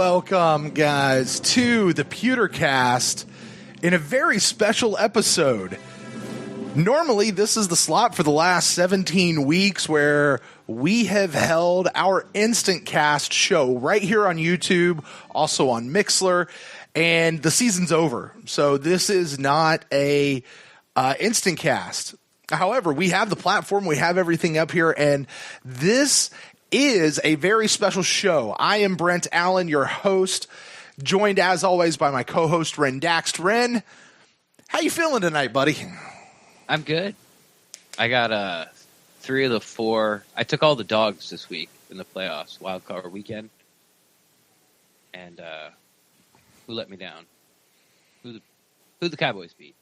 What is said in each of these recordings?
Welcome, guys, to the PewterCast in a very special episode. Normally, this is the slot for the last 17 weeks where we have held our Instant Cast show right here on YouTube, also on Mixlr, and the season's over. So this is not a Instant Cast. However, we have the platform, we have everything up here, and this is a very special show. I am Brent Allen, your host, joined as always by my co-host Ren Daxt. Ren, how you feeling tonight, buddy? I'm good. I got 3 of the 4. I took all the dogs this week in the playoffs, wild card weekend. And who let me down? Who the Cowboys beat?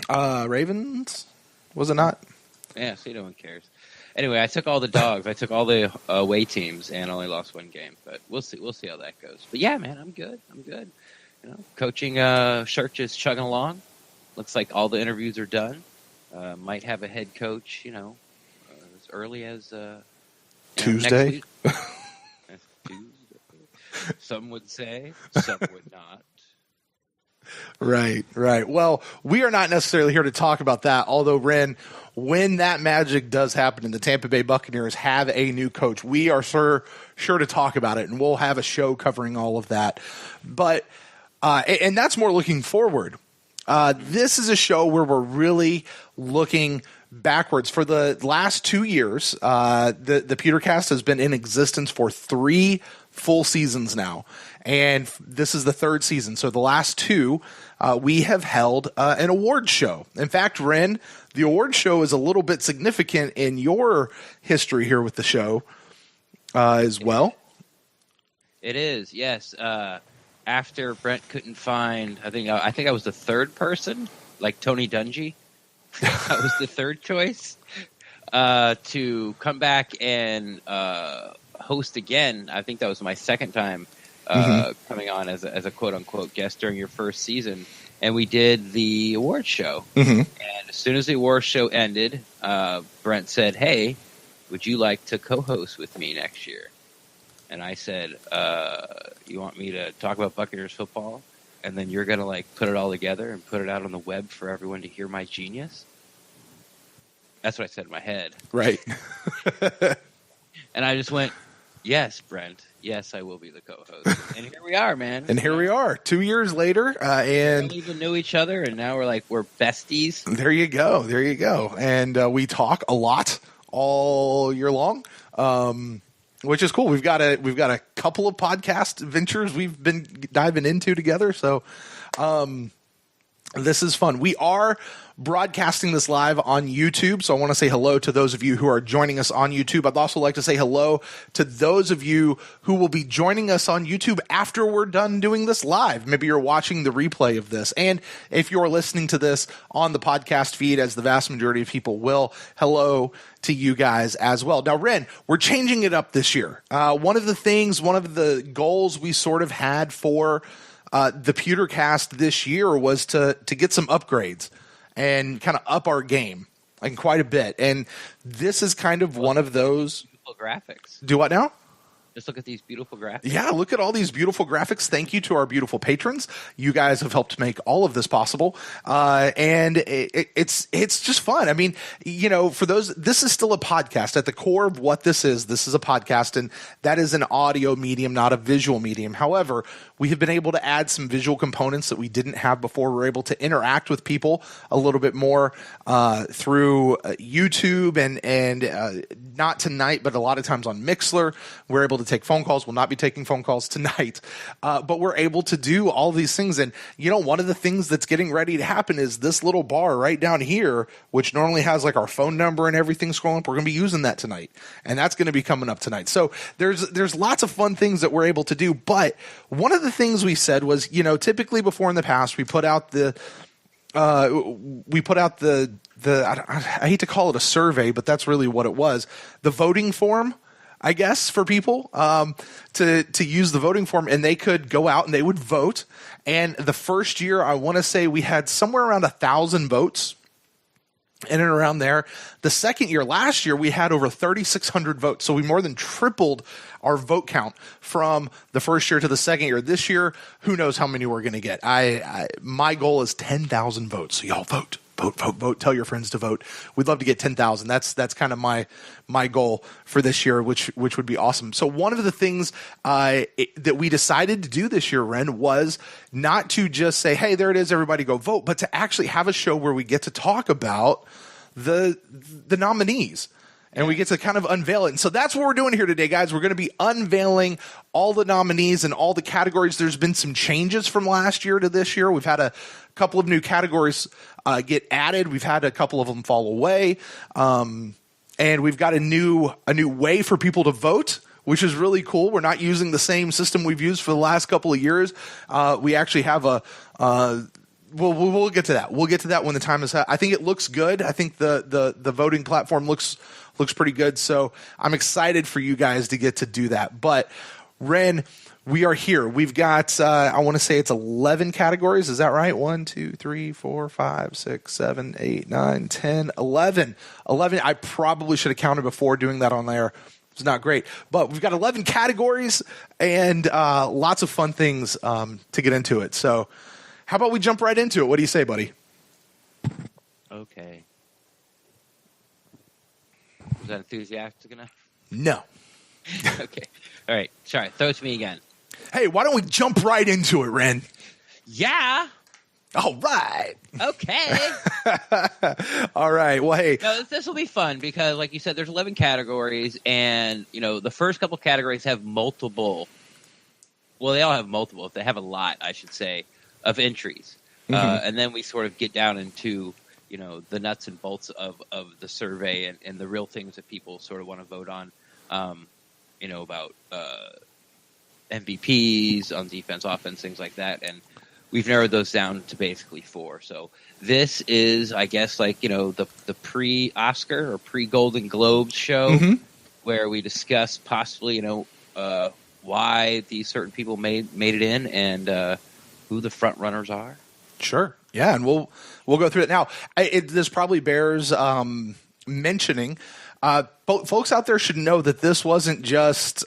Ravens? Was it not? Yeah, so no one cares. Anyway, I took all the dogs. I took all the away teams and only lost 1 game. But we'll see how that goes. But yeah, man, I'm good. You know, coaching search is chugging along. Looks like all the interviews are done. Might have a head coach, as early as Tuesday. Next Tuesday. Some would say, some would not. Right. Well, we are not necessarily here to talk about that, although, Ren, when that magic does happen and the Tampa Bay Buccaneers have a new coach, we are sure to talk about it, and we'll have a show covering all of that. But and that's more looking forward. This is a show where we're really looking backwards. For the last 2 years, the PewterCast has been in existence for 3 full seasons now, and this is the 3rd season. So the last 2, we have held an award show. In fact, Ren, the award show is a little bit significant in your history here with the show as well. It is, yes. After Brent couldn't find, I think I was the 3rd person, like Tony Dungy. I was the 3rd choice to come back and host again. I think that was my 2nd time coming on as a quote unquote guest during your 1st season, and we did the award show. And as soon as the award show ended, Brent said, "Hey, would you like to co-host with me next year?" And I said, "You want me to talk about Buccaneers football, and then you're gonna put it all together and put it out on the web for everyone to hear my genius?" That's what I said in my head. Right. And I just went, "Yes, Brent. Yes, I will be the co-host." And here we are, man. And here we are, 2 years later, and we don't even know each other, and now we're besties. There you go. And we talk a lot all year long, which is cool. We've got a couple of podcast ventures we've been diving into together, so this is fun. We are broadcasting this live on YouTube, so I want to say hello to those of you who are joining us on YouTube. I'd also like to say hello to those of you who will be joining us on YouTube after we're done doing this live. Maybe you're watching the replay of this, and if you're listening to this on the podcast feed, as the vast majority of people will, hello to you guys as well. Now, Ren, we're changing it up this year. One of the goals we sort of had for the PewterCast this year was to get some upgrades and kind of up our game and quite a bit. And this is kind of one of those. Beautiful graphics. Do what now? Just look at these beautiful graphics. Yeah, look at all these beautiful graphics. Thank you to our beautiful patrons. You guys have helped make all of this possible. And it's just fun. I mean, for those, this is still a podcast. At the core of what this is a podcast, and that is an audio medium, not a visual medium. However, we have been able to add some visual components that we didn't have before. We're able to interact with people a little bit more through YouTube and not tonight, but a lot of times on Mixlr. We're able to take phone calls. We'll not be taking phone calls tonight, but we're able to do all these things. And one of the things that's getting ready to happen is this little bar right down here, which normally has our phone number and everything scrolling up. We're going to be using that tonight, and that's going to be coming up tonight. So there's lots of fun things that we're able to do. But one of the things we said was, typically before in the past, we put out the I hate to call it a survey, but that's really what it was. The voting form, I guess, for people to use the voting form, and they could go out and they would vote. And the first year, I want to say we had somewhere around 1,000 votes. in and around there. The second year, last year, we had over 3,600 votes. So we more than tripled our vote count from the first year to the second year. This year, who knows how many we're going to get. My goal is 10,000 votes. So y'all vote. Vote. Tell your friends to vote. We'd love to get 10,000. That's kind of my goal for this year, which would be awesome. So one of the things that we decided to do this year, Ren, was not to just say, hey, there it is, everybody go vote, but to actually have a show where we get to talk about the nominees. And we get to kind of unveil it. And so that's what we're doing here today, guys. We're going to be unveiling all the nominees and all the categories. There's been some changes from last year to this year. We've had a couple of new categories get added. We've had a couple of them fall away. And we've got a new way for people to vote, which is really cool. We're not using the same system we've used for the last couple of years. We actually have we'll get to that. We'll get to that when the time is up. I think it looks good. I think the voting platform looks pretty good. So I'm excited for you guys to get to do that. But Ren, we are here. We've got, I want to say it's 11 categories. Is that right? 1, 2, 3, 4, 5, 6, 7, 8, 9, 10, 11. 11. I probably should have counted before doing that on there. It's not great. But we've got 11 categories and lots of fun things to get into it. So how about we jump right into it? What do you say, buddy? Okay. Was that enthusiastic enough? No. Okay. All right. Sorry. Throw it to me again. Hey, why don't we jump right into it, Ren? Yeah. All right. Okay. All right. Well, hey. No, this will be fun because, like you said, there's 11 categories, and the first couple categories have multiple. Well, they all have multiple. If they have a lot, I should say, of entries, and then we sort of get down into the nuts and bolts of the survey and the real things that people sort of want to vote on. About MVPs on defense, offense, things like that. And we've narrowed those down to basically 4. So this is, I guess, like, the pre-Oscar or pre-Golden Globes show where we discuss possibly, why these certain people made it in and who the front runners are. Sure. Yeah. And we'll go through it now. This probably bears mentioning. Folks out there should know that this wasn't just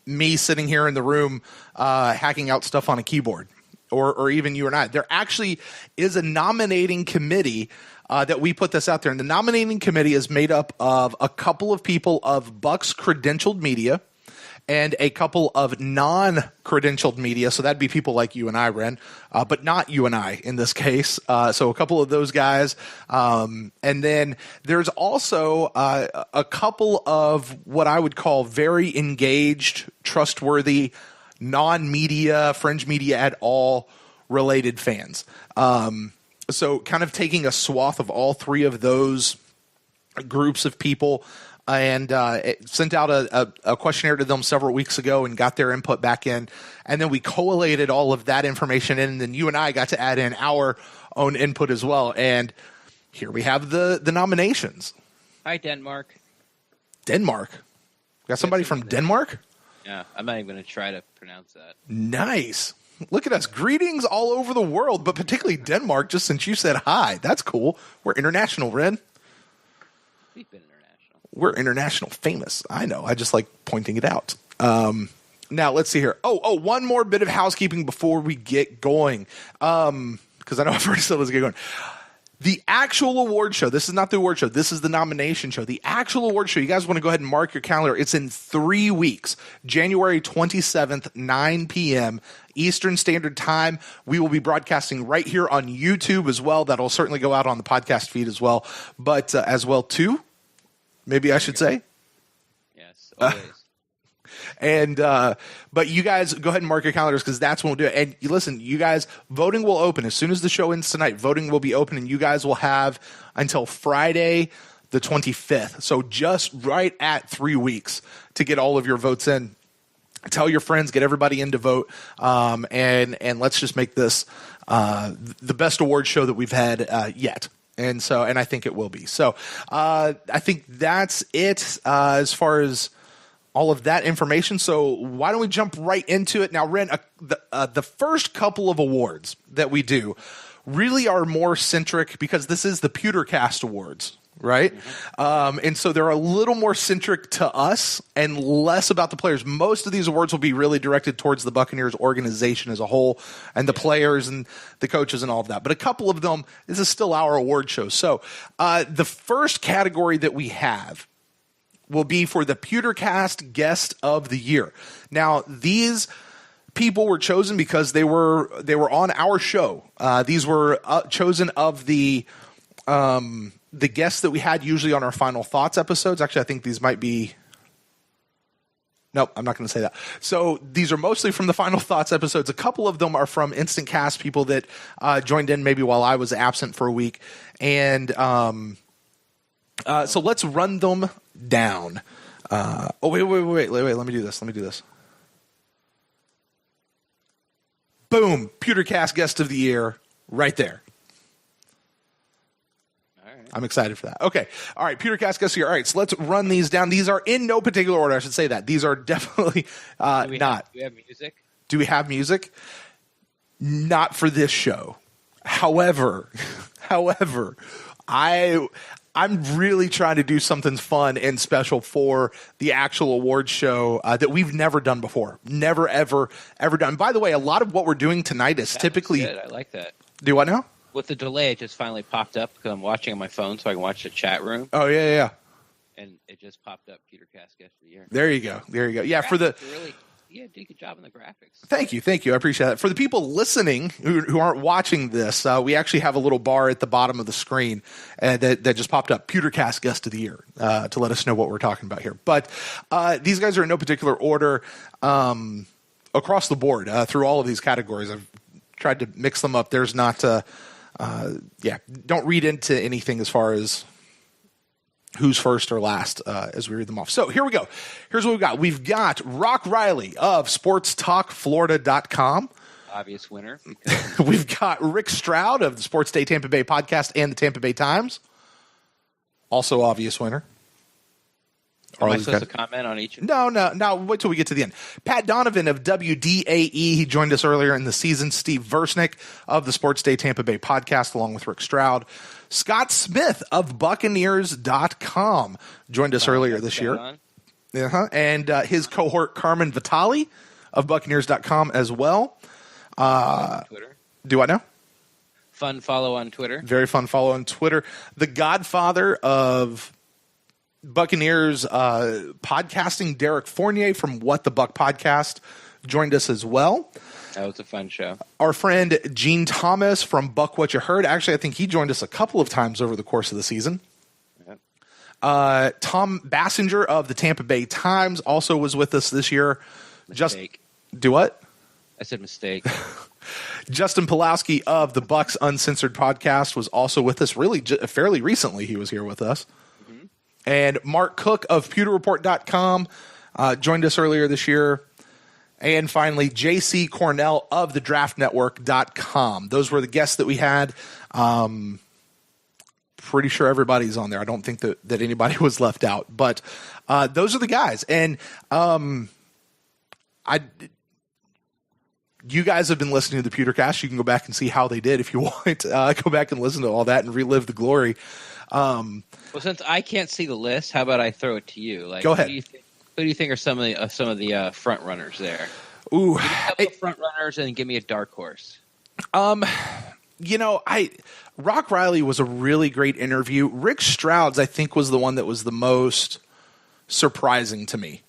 me sitting here in the room hacking out stuff on a keyboard, or even you and I. There actually is a nominating committee that we put this out there, and the nominating committee is made up of a couple of people of Bucks credentialed media and a couple of non-credentialed media. So that'd be people like you and I, Ren, but not you and I in this case. So a couple of those guys. And then there's also a couple of what I would call very engaged, trustworthy, non-media, fringe media at all related fans. So kind of taking a swath of all 3 of those groups of people, and sent out a questionnaire to them several weeks ago and got their input back in. And then we collated all of that information in, and then you and I got to add in our own input as well. And here we have the nominations. Hi, Denmark. Denmark? Got somebody from Denmark? Yeah, I'm not even going to try to pronounce that. Nice. Look at us. Greetings all over the world, but particularly Denmark, just since you said hi. That's cool. We're international, Ren. We've been international. We're international famous. I know. I just like pointing it out. Now, let's see here. Oh, one more bit of housekeeping before we get going. Because I know I've already said let's get going. The actual award show, this is not the award show, this is the nomination show. The actual award show, you guys want to go ahead and mark your calendar. It's in 3 weeks, January 27th, 9 p.m. Eastern Standard Time. We will be broadcasting right here on YouTube as well. That'll certainly go out on the podcast feed as well. But as well, too, maybe I should say. Yes, always. But you guys go ahead and mark your calendars because that's when we'll do it. And you listen, you guys, voting will open as soon as the show ends tonight. Voting will be open, and you guys will have until Friday, the 25th. So just right at 3 weeks to get all of your votes in. Tell your friends, get everybody in to vote, and let's just make this the best award show that we've had yet. And I think it will be. So I think that's it as far as all of that information. So why don't we jump right into it now, Ren? The first couple of awards that we do, really are more centric because this is the PewterCast Awards, right? And so they're a little more centric to us and less about the players. Most of these awards will be really directed towards the Buccaneers organization as a whole and the players and the coaches and all of that. But a couple of them, this is still our award show. So the first category that we have will be for the PewterCast Guest of the Year. Now, these people were chosen because they were on our show. These were chosen of the guests that we had usually on our Final Thoughts episodes. Actually, I think these might be... Nope, I'm not going to say that. So these are mostly from the Final Thoughts episodes. A couple of them are from Instant Cast, people that joined in maybe while I was absent for a week. And so let's run them down. Wait. Let me do this. Boom. PewterCast Guest of the Year right there. All right. I'm excited for that. Okay. All right. PewterCast Guest of the Year. All right. So let's run these down. These are in no particular order. I should say that. These are definitely not. Do we have music? Do we have music? Not for this show. However, I'm really trying to do something fun and special for the actual awards show that we've never done before. Never, ever done. By the way, a lot of what we're doing tonight is typically... Good. I like that. Do what now? With the delay, it just finally popped up because I'm watching on my phone so I can watch the chat room. Oh, yeah. And it just popped up, PewterCast Guest of the Year. There you go. Yeah, for the... You did a good job on the graphics. Thank you. I appreciate that. For the people listening who aren't watching this, we actually have a little bar at the bottom of the screen that just popped up, PewterCast Guest of the Year, to let us know what we're talking about here. But these guys are in no particular order across the board through all of these categories. I've tried to mix them up. There's not, don't read into anything as far as who's first or last as we read them off. So here we go. Here's what we've got. We've got Rock Riley of sportstalkflorida.com. Obvious winner. We've got Rick Stroud of the Sports Day Tampa Bay podcast and the Tampa Bay Times. Also obvious winner. Am I supposed to comment on each? No. Wait till we get to the end. Pat Donovan of WDAE. He joined us earlier in the season. Steve Versnick of the Sports Day Tampa Bay podcast, along with Rick Stroud. Scott Smith of Buccaneers.com joined us earlier this year. And his cohort, Carmen Vitale of Buccaneers.com as well. Twitter. Do I know? Fun follow on Twitter. Very fun follow on Twitter. The godfather of Buccaneers podcasting, Derek Fournier from What the Buck Podcast, joined us as well. That was a fun show. Our friend Gene Thomas from Buck What You Heard. Actually, I think he joined us a couple of times over the course of the season. Yep. Tom Bassinger of the Tampa Bay Times also was with us this year. Mistake. Do what? I said mistake. Justin Pulowski of the Bucks Uncensored podcast was also with us fairly recently. He was here with us. Mm-hmm. And Mark Cook of PewterReport.com joined us earlier this year. And finally, J.C. Cornell of the DraftNetwork.com. Those were the guests that we had. Pretty sure everybody's on there. I don't think that anybody was left out. But those are the guys. And you guys have been listening to the PewterCast. You can go back and see how they did if you want. Go back and listen to all that and relive the glory. Well, since I can't see the list, how about I throw it to you? Go ahead. Who do you think are some of the front runners there? Ooh, give me a couple of front runners and give me a dark horse. Rock Riley was a really great interview. Rick Stroud's, I think, was the one that was the most surprising to me.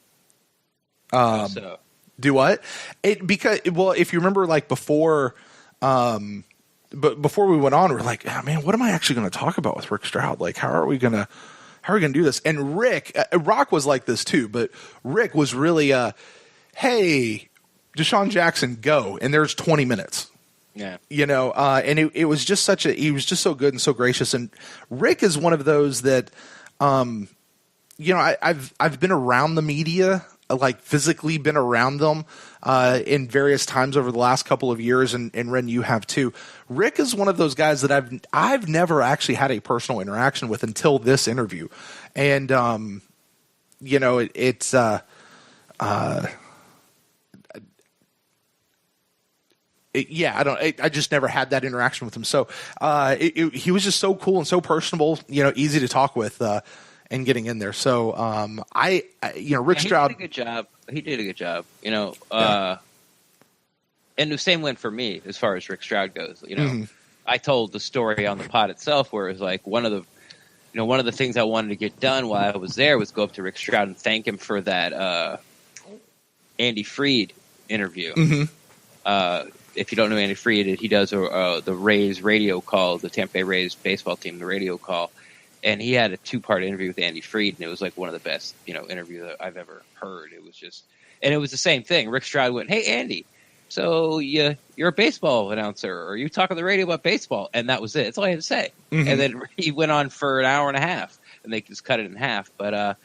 So. Do what? If you remember, like before we went on, we're like, oh, man, what am I actually going to talk about with Rick Stroud? Like, how are we going to do this? And Rock was like this too, but Rick was really, hey, Deshaun Jackson, go. And there's 20 minutes. Yeah. And it was just he was just so good and so gracious. And Rick is one of those that, I've been around the media, like physically been around them in various times over the last couple of years, and Ren, you have too. Rick is one of those guys that I've never actually had a personal interaction with until this interview, and I just never had that interaction with him. So he was just so cool and so personable, easy to talk with, and getting in there. So Rick Stroud did a good job. He did a good job. And the same went for me as far as Rick Stroud goes. I told the story on the pod itself where it was like one of the things I wanted to get done while I was there was go up to Rick Stroud and thank him for that Andy Freed interview. If you don't know Andy Freed, he does the Rays radio call, the Tampa Bay Rays baseball team, the radio call. And he had a 2-part interview with Andy Freed, and it was like one of the best, interviews that I've ever heard. It was just, and it was the same thing. Rick Stroud went, "Hey, Andy, so you're a baseball announcer, or you talk on the radio about baseball," and that was it. That's all I had to say. And then he went on for an hour and a half, and they just cut it in half. But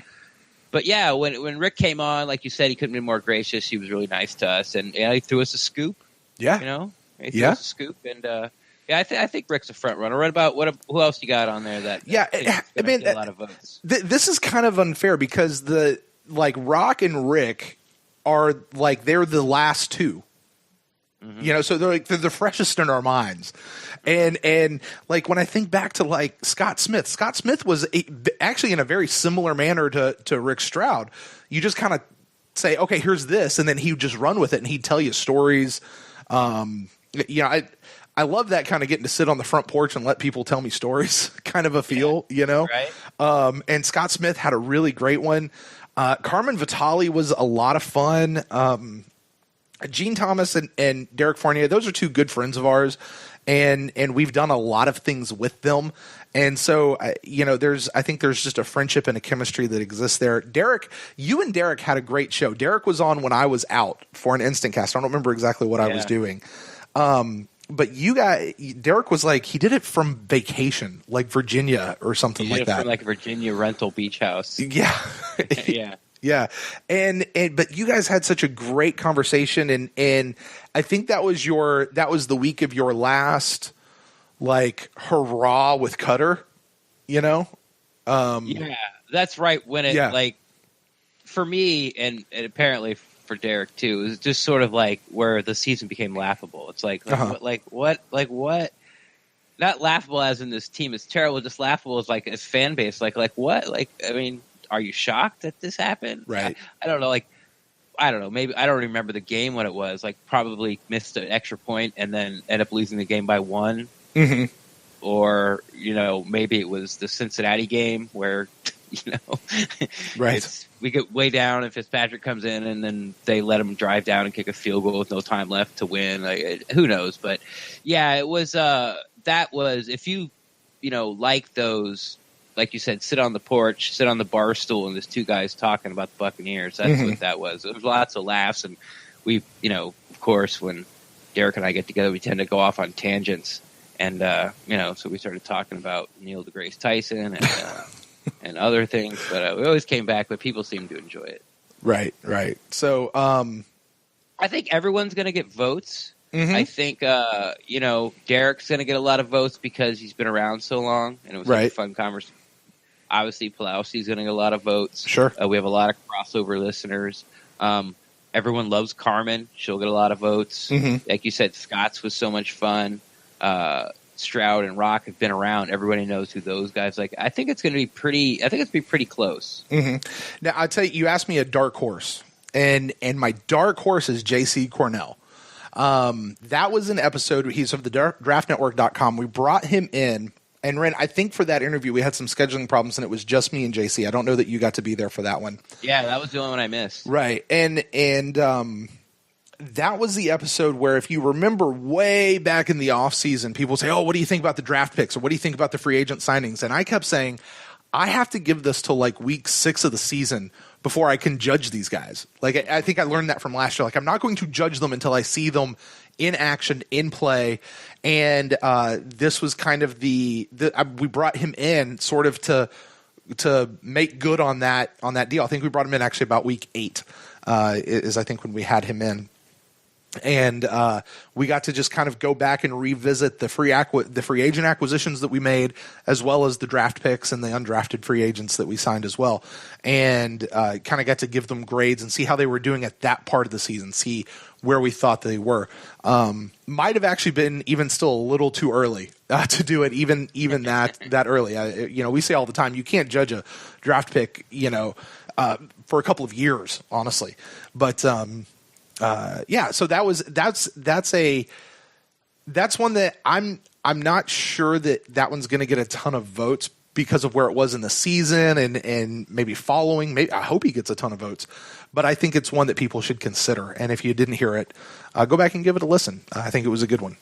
yeah, when Rick came on, like you said, he couldn't be more gracious. He was really nice to us, and he threw us a scoop. Yeah, he threw us a scoop, and I think Rick's a front runner. What about who else you got on there that? Get a lot of votes. This is kind of unfair because Rock and Rick are they're the last two. So they're the freshest in our minds. And when I think back to Scott Smith was actually in a very similar manner to Rick Stroud. You just kind of say, okay, here's this. And then he would just run with it and he'd tell you stories. I love that kind of getting to sit on the front porch and let people tell me stories kind of a feel, Right. And Scott Smith had a really great one. Carmen Vitale was a lot of fun. Gene Thomas and Derek Fournier, those are two good friends of ours, and we've done a lot of things with them. And so, I think there's just a friendship and a chemistry that exists there. Derek, you and Derek had a great show. Derek was on when I was out for an instant cast. I don't remember exactly what I was doing. But Derek was he did it from vacation, Virginia or something like that. From a Virginia rental beach house. Yeah. Yeah. Yeah. But you guys had such a great conversation, and I think that was the week of your last hurrah with Cutter, Yeah, that's right. When it for me and apparently for Derek too, it was just sort of where the season became laughable. It's what? Not laughable as in this team is terrible, just laughable as as fan base. What? Are you shocked that this happened? Right. I don't know. I don't know. Maybe I don't remember the game when it was. Probably missed an extra point and then end up losing the game by 1. Mm-hmm. Or maybe it was the Cincinnati game where right. We get way down and Fitzpatrick comes in and then they let him drive down and kick a field goal with no time left to win. Who knows? But yeah, it was. That was if you like those. Like you said, sit on the porch, sit on the bar stool, and there's two guys talking about the Buccaneers. That's what that was. There was lots of laughs, and we, of course, when Derek and I get together, we tend to go off on tangents, and so we started talking about Neil deGrasse Tyson and other things. But we always came back, but people seemed to enjoy it. Right. So I think everyone's going to get votes. I think Derek's going to get a lot of votes because he's been around so long, and it was a fun conversation. Obviously, Pulowski's going to get a lot of votes. Sure. We have a lot of crossover listeners. Everyone loves Carmen. She'll get a lot of votes. Like you said, Scott's was so much fun. Stroud and Rock have been around. Everybody knows who those guys like. I think it's going to be pretty. I think it's going to be pretty close. Now, I'll tell you. You asked me a dark horse, and my dark horse is J.C. Cornell. That was an episode. He's of the draftnetwork.com. We brought him in. And Ren, I think for that interview, we had some scheduling problems, and it was just me and JC. I don't know that you got to be there for that one. Yeah, that was the only one I missed. Right. And that was the episode where, if you remember way back in the offseason, people say, oh, what do you think about the draft picks? Or what do you think about the free agent signings? And I kept saying, I have to give this till week 6 of the season before I can judge these guys. I think I learned that from last year. I'm not going to judge them until I see them in action, in play. And this was kind of we brought him in sort of to make good on that deal. I think we brought him in actually about week 8 is I think when we had him in. And we got to just kind of go back and revisit the free agent acquisitions that we made, as well as the draft picks and the undrafted free agents that we signed as well, and kind of got to give them grades and see how they were doing at that part of the season, see where we thought they were. Might have actually been even still a little too early to do it, even that early. We say all the time, you can't judge a draft pick, for a couple of years, honestly. But so that's one that I'm not sure that one's going to get a ton of votes because of where it was in the season and maybe following. I hope he gets a ton of votes, but I think it's one that people should consider. And if you didn't hear it, go back and give it a listen. I think it was a good one.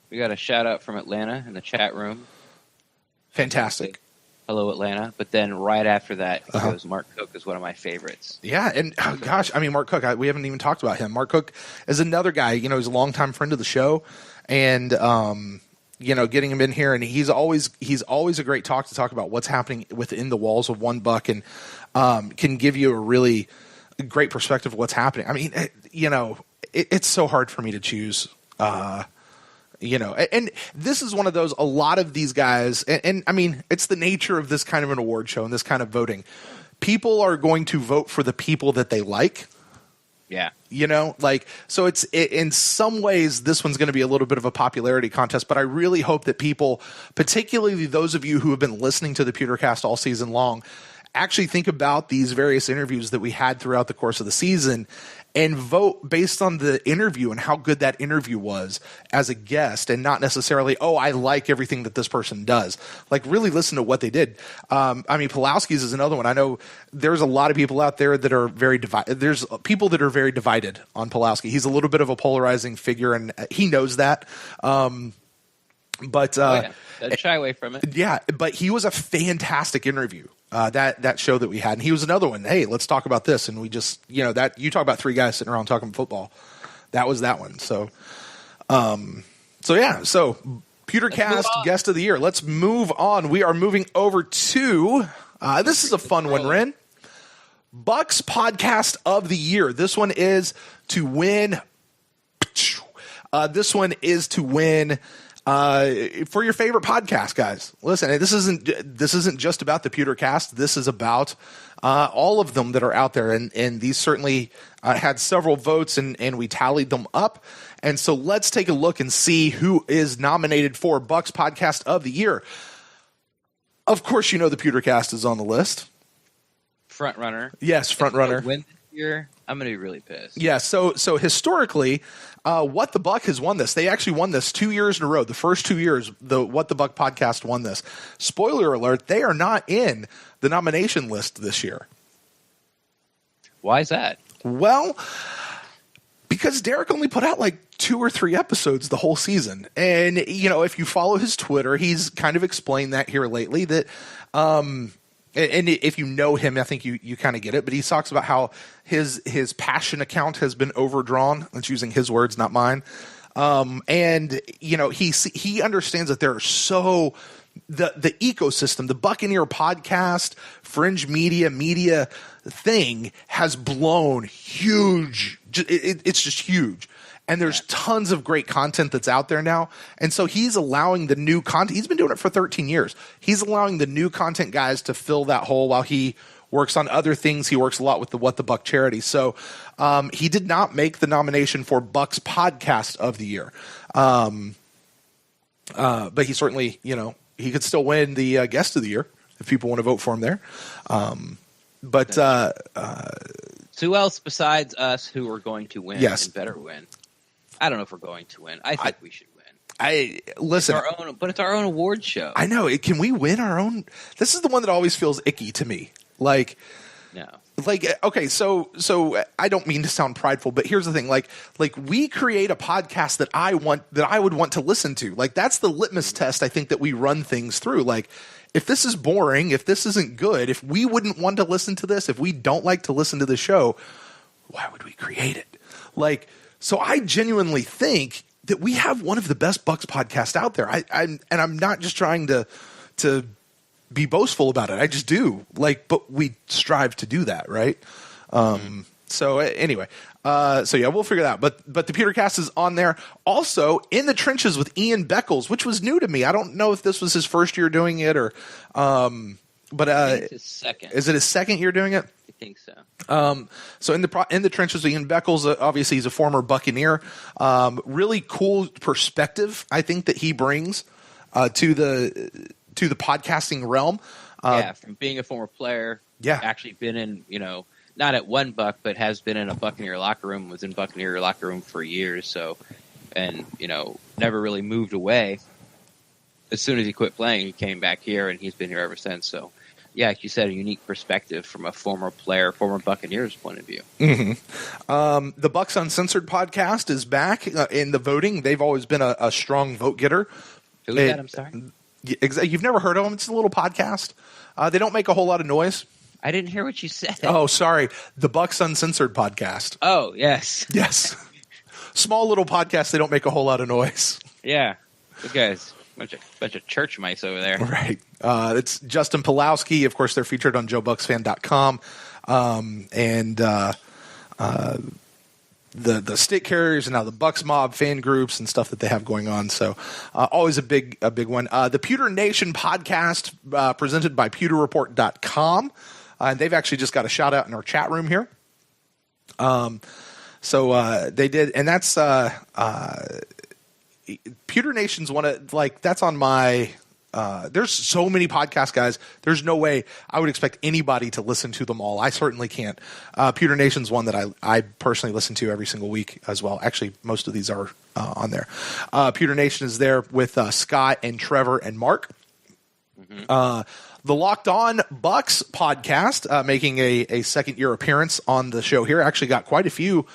We got a shout out from Atlanta in the chat room. Fantastic. Hello, Atlanta. But then right after that, he goes, Mark Cook is one of my favorites. Yeah, and Mark Cook, we haven't even talked about him. Mark Cook is another guy, he's a longtime friend of the show, and getting him in here, and he's always a great talk about what's happening within the walls of One Buck, and can give you a really great perspective of what's happening. I mean, it's so hard for me to choose. And this is one of those, a lot of these guys, and I mean, it's the nature of this kind of an award show and this kind of voting. People are going to vote for the people that they like. Yeah. So in some ways, this one's going to be a little bit of a popularity contest, but I really hope that people, particularly those of you who have been listening to the PewterCast all season long, actually think about these various interviews that we had throughout the course of the season and vote based on the interview and how good that interview was as a guest, and not necessarily, I like everything that this person does. Like, really listen to what they did. Pulowski's is another one. I know there's a lot of people out there that are very divided. There's people that are very divided on Pulowski. He's a little bit of a polarizing figure, and he knows that. Don't shy away from it. Yeah, but he was a fantastic interview. That show that we had, and he was another one. Hey, let's talk about this, and we just that you talk about three guys sitting around talking football. That was that one. So PewterCast guest of the year. Let's move on. We are moving over to this is a fun one, Ren. Bucks podcast of the year. This one is to win. For your favorite podcast, guys. Listen, this isn't just about the PewterCast. This is about all of them that are out there, and these certainly had several votes, and we tallied them up. And so let's take a look and see who is nominated for Bucks Podcast of the Year. Of course, the PewterCast is on the list. Front runner. Yes, front runner. Win this year, I'm going to be really pissed. Yeah, so historically, What the Buck has won this. They actually won this 2 years in a row. The first 2 years, the What the Buck podcast won this. Spoiler alert, they are not in the nomination list this year. Why is that? Well, because Derek only put out like 2 or 3 episodes the whole season. And, if you follow his Twitter, he's kind of explained that here lately that and if you know him, I think you kind of get it. But he talks about how his passion account has been overdrawn. That's using his words, not mine. And he understands that there are the ecosystem, the Buccaneer podcast, fringe media thing has blown huge. It's just huge. And there's tons of great content that's out there now. And so he's allowing the new content. He's been doing it for 13 years. He's allowing the new content guys to fill that hole while he works on other things. He works a lot with the What the Buck charity. So he did not make the nomination for Bucks Podcast of the Year. But he certainly, he could still win the Guest of the Year if people want to vote for him there. Who else besides us who are going to win and better win? I don't know if we're going to win. I think we should win. Listen, it's our own award show. I know. Can we win our own? This is the one that always feels icky to me. No. Okay, so I don't mean to sound prideful, but here's the thing. Like we create a podcast that I would want to listen to. Like, that's the litmus test I think that we run things through. Like, if this is boring, if this isn't good, if we wouldn't want to listen to this, if we don't like to listen to the show, why would we create it? So I genuinely think that we have one of the best Bucks podcasts out there. I'm not just trying to be boastful about it. I just do. But we strive to do that, right? So anyway, we'll figure that out. But the PewterCast is on there. Also, In the Trenches with Ian Beckles, which was new to me. I don't know if this was his first year doing it or, but it's his second. Is it his second year doing it? I think so. So in the trenches, Ian Beckles, obviously he's a former Buccaneer. Really cool perspective, I think, that he brings to the podcasting realm. From being a former player, Yeah. actually been in, not at one Buck, but has been in a Buccaneer locker room, was in Buccaneer locker room for years, so, and, never really moved away. As soon as he quit playing, he came back here, and he's been here ever since, so. Yeah, like you said, a unique perspective from a former player, former Buccaneers point of view. Mm-hmm. The Bucks Uncensored podcast is back in the voting. They've always been a strong vote getter. Who's that? I'm sorry. You've never heard of them? It's a little podcast. They don't make a whole lot of noise. I didn't hear what you said. Oh, sorry. The Bucks Uncensored podcast. Oh, yes. Yes. Small little podcast. They don't make a whole lot of noise. Yeah. You guys. Bunch of church mice over there. Right. It's Justin Pulowski. Of course, they're featured on JoeBucksFan.com. And the Stick Carriers and now the Bucks Mob fan groups and stuff that they have going on. So always a big one. The Pewter Nation podcast presented by PewterReport.com. And they've actually just got a shout out in our chat room here. So they did, and that's Pewter Nation's one of that's on my. There's so many podcast guys. There's no way I would expect anybody to listen to them all. I certainly can't. Pewter Nation's one that I personally listen to every single week as well. Actually, most of these are on there. Pewter Nation is there with Scott and Trevor and Mark. Mm-hmm. The Locked On Bucks podcast making a second year appearance on the show here. Actually got quite a few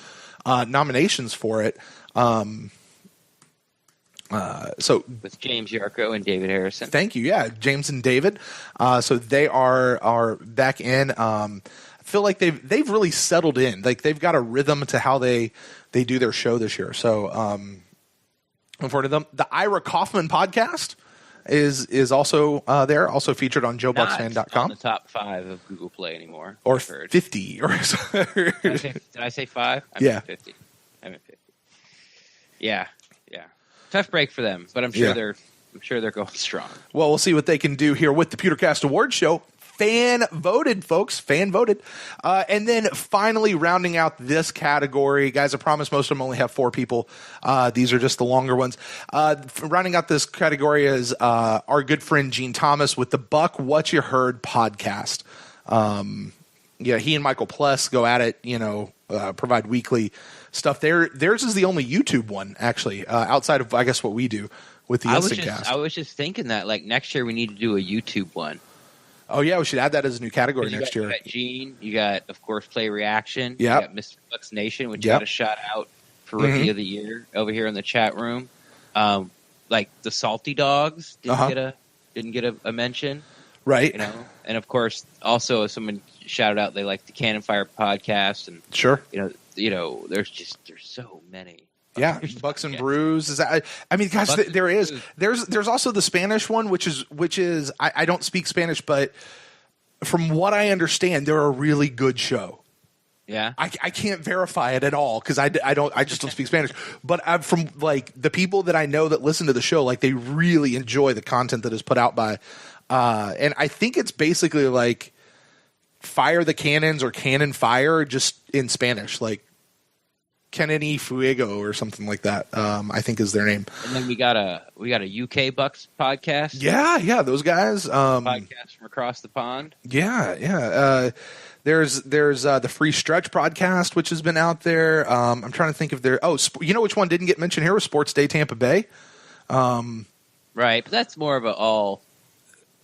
nominations for it. So with James Yarko and David Harrison. Thank you. Yeah, James and David. So they are back in. I feel like they've really settled in. Like they've got a rhythm to how they do their show this year. So look forward to them. The Ira Kaufman podcast is also there, also featured on JoeBucksFan.com. On the top 5 of Google Play anymore. Or 50. Or did I say 5? I meant 50. I meant 50. Yeah. Tough break for them, but I'm sure they're going strong. Well, we'll see what they can do here with the PewterCast Award Show. Fan voted, folks. Fan voted. And then finally rounding out this category, guys, I promise most of them only have 4 people. These are just the longer ones. Rounding out this category is our good friend Gene Thomas with the Buck What You Heard podcast. He and Michael Pless go at it, provide weekly stuff. Theirs is the only YouTube one, actually, outside of, I guess, what we do with the Instant Cast. I was just thinking that, next year we need to do a YouTube one. Oh, yeah, we should add that as a new category next year. You got Gene, you got, of course, Play Reaction. Yep. You got Mr. Bucks Nation, which got a shout out for Rookie of the Year over here in the chat room. The Salty Dogs didn't get a mention. Right. And of course, also someone shouted out they like the Cannon Fire podcast, and sure, there's so many. Yeah, Bucks and Brews. Guys, there's also the Spanish one, which is I don't speak Spanish, but from what I understand, they're a really good show. Yeah, I can't verify it at all because I just don't speak Spanish. But from the people that I know that listen to the show, they really enjoy the content that is put out by. And I think it's basically Fire the Cannons or Cannon Fire, just in Spanish, Cannon y Fuego or something like that. I think is their name. And then we got a UK Bucks podcast. Yeah, those guys. Podcast from across the pond. Yeah. There's the Free Stretch podcast, which has been out there. I'm trying to think if there. Oh, you know which one didn't get mentioned here was Sports Day Tampa Bay. Right, but that's more of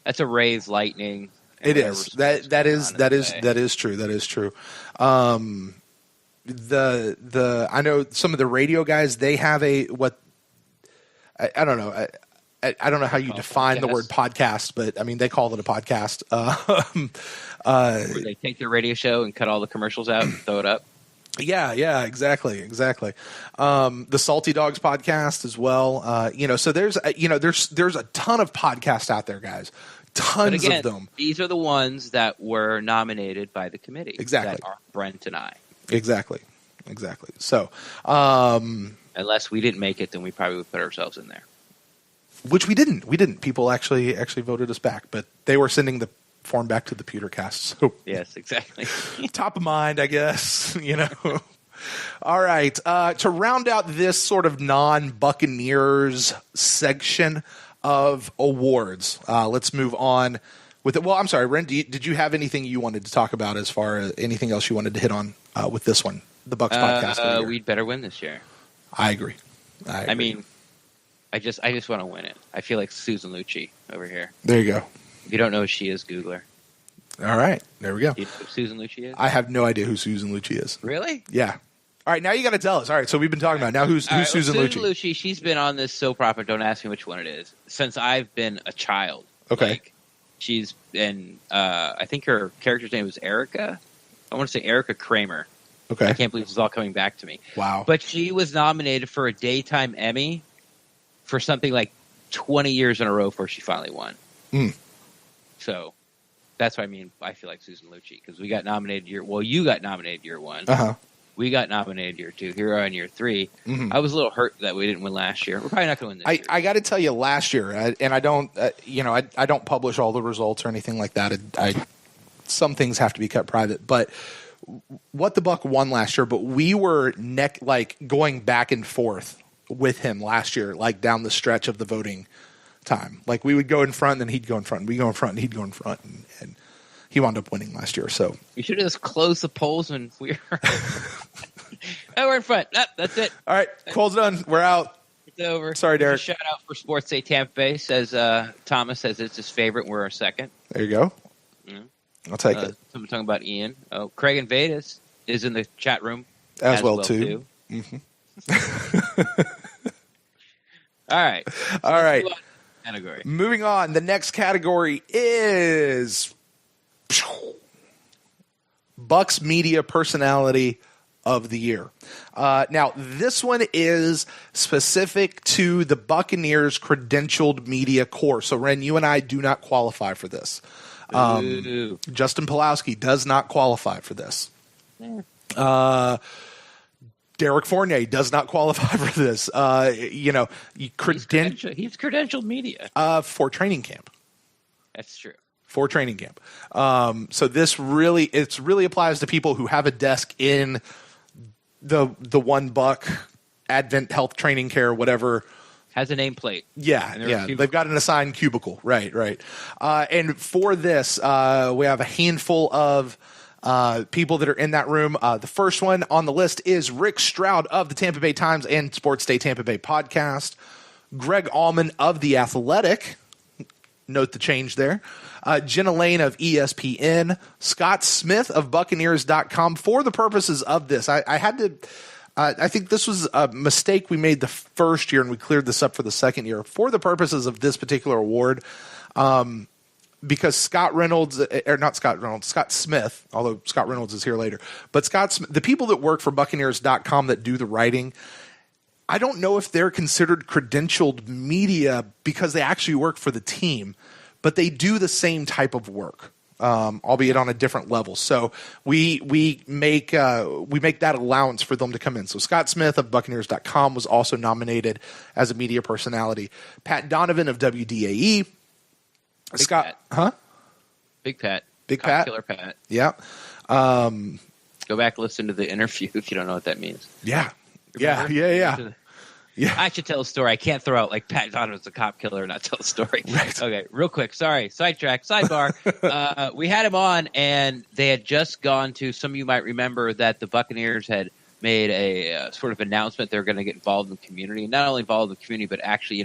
that's a Rays Lightning. It is. That is true. That is true. I know some of the radio guys, they have I don't know. I don't know how you define the word podcast, but I mean, they call it a podcast. Where they take their radio show and cut all the commercials out and throw it up. Yeah, exactly. The Salty Dogs podcast as well. So there's a ton of podcasts out there, guys. Tons of them. These are the ones that were nominated by the committee. Exactly. That are Brent and I. Exactly. So, unless we didn't make it, then we probably would put ourselves in there. Which we didn't. People actually voted us back, but they were sending form back to the PewterCast. So Yes, exactly. top of mind, I guess, All right. To round out this sort of non-Buccaneers section of awards, let's move on with it. Well, I'm sorry, Ren, did you have anything you wanted to talk about as far as anything else you wanted to hit on with this one, the Bucs podcast? Of the year? We'd better win this year. I agree. I mean, I just want to win it. I feel like Susan Lucci over here. There you go. If you don't know who she is, Googler. All right. There we go. Do you know who Susan Lucci is? I have no idea who Susan Lucci is. Really? Yeah. All right. Now you got to tell us. All right. So we've been talking about now who's Right, Susan well, Lucci? Susan Lucci, she's been on this soap opera. Don't ask me which one it is. Since I've been a child. Okay. Like, she's been, I think her character's name was Erica. I want to say Erica Kramer. Okay. I can't believe this is all coming back to me. Wow. But she was nominated for a daytime Emmy for something like 20 years in a row before she finally won. So that's what I mean. I feel like Susan Lucci because we got nominated you got nominated year one. Uh-huh. We got nominated year two. Here we are in year three. Mm-hmm. I was a little hurt that we didn't win last year. We're probably not going to win this year. I got to tell you, last year, and I don't, I don't publish all the results or anything like that. Some things have to be kept private. But what the Buck won last year, but we were going back and forth with him last year, like down the stretch of the voting time. Like we would go in front, and then he'd go in front, and we go in front, and he'd go in front, and he wound up winning last year. So we should have just closed the polls when we were. Oh, we're in front. That's it. All right, call's done. We're out. It's over. Sorry, Derek. Shout out for Sports Day Tampa Bay. Says Thomas says it's his favorite. We're our second. There you go. Yeah. I'll take it. Someone talking about Ian. Oh, Craig and Vedas is in the chat room as well too. Mm-hmm. All right. All right. Category. Moving on. The next category is Bucks Media Personality of the Year. Now, this one is specific to the Buccaneers credentialed media corps. So, Ren, you and I do not qualify for this. Justin Pulowski does not qualify for this. Derek Fournier does not qualify for this. He's credentialed media for training camp. That's true. For training camp. So this really applies to people who have a desk in the One Buck Advent Health Training Care, whatever. Has a nameplate. Yeah. They've got an assigned cubicle. Right. And for this, we have a handful of people that are in that room. The first one on the list is Rick Stroud of the Tampa Bay Times and Sports Day Tampa Bay podcast. Greg Allman of The Athletic. Note the change there. Jenna Lane of ESPN. Scott Smith of Buccaneers.com. For the purposes of this, I had to... I think this was a mistake we made the first year, and we cleared this up for the second year. For the purposes of this particular award, because Scott Smith, although Scott Reynolds is here later, but the people that work for Buccaneers.com that do the writing, I don't know if they're considered credentialed media because they actually work for the team, but they do the same type of work. Albeit on a different level. So we make that allowance for them to come in. So Scott Smith of Buccaneers.com was also nominated as a media personality. Pat Donovan of WDAE. Big Pat. Big Pat. Killer Pat. Yeah. Go back and listen to the interview if you don't know what that means. Yeah. Remember? Yeah. I should tell a story. I can't throw out like Pat Donovan's a cop killer and not tell a story. Right. Okay, real quick. Sorry. Sidebar. We had him on, and they had just gone to. Some of you might remember that the Buccaneers had made a sort of announcement they're going to get involved in the community, not only involved in the community, but actually,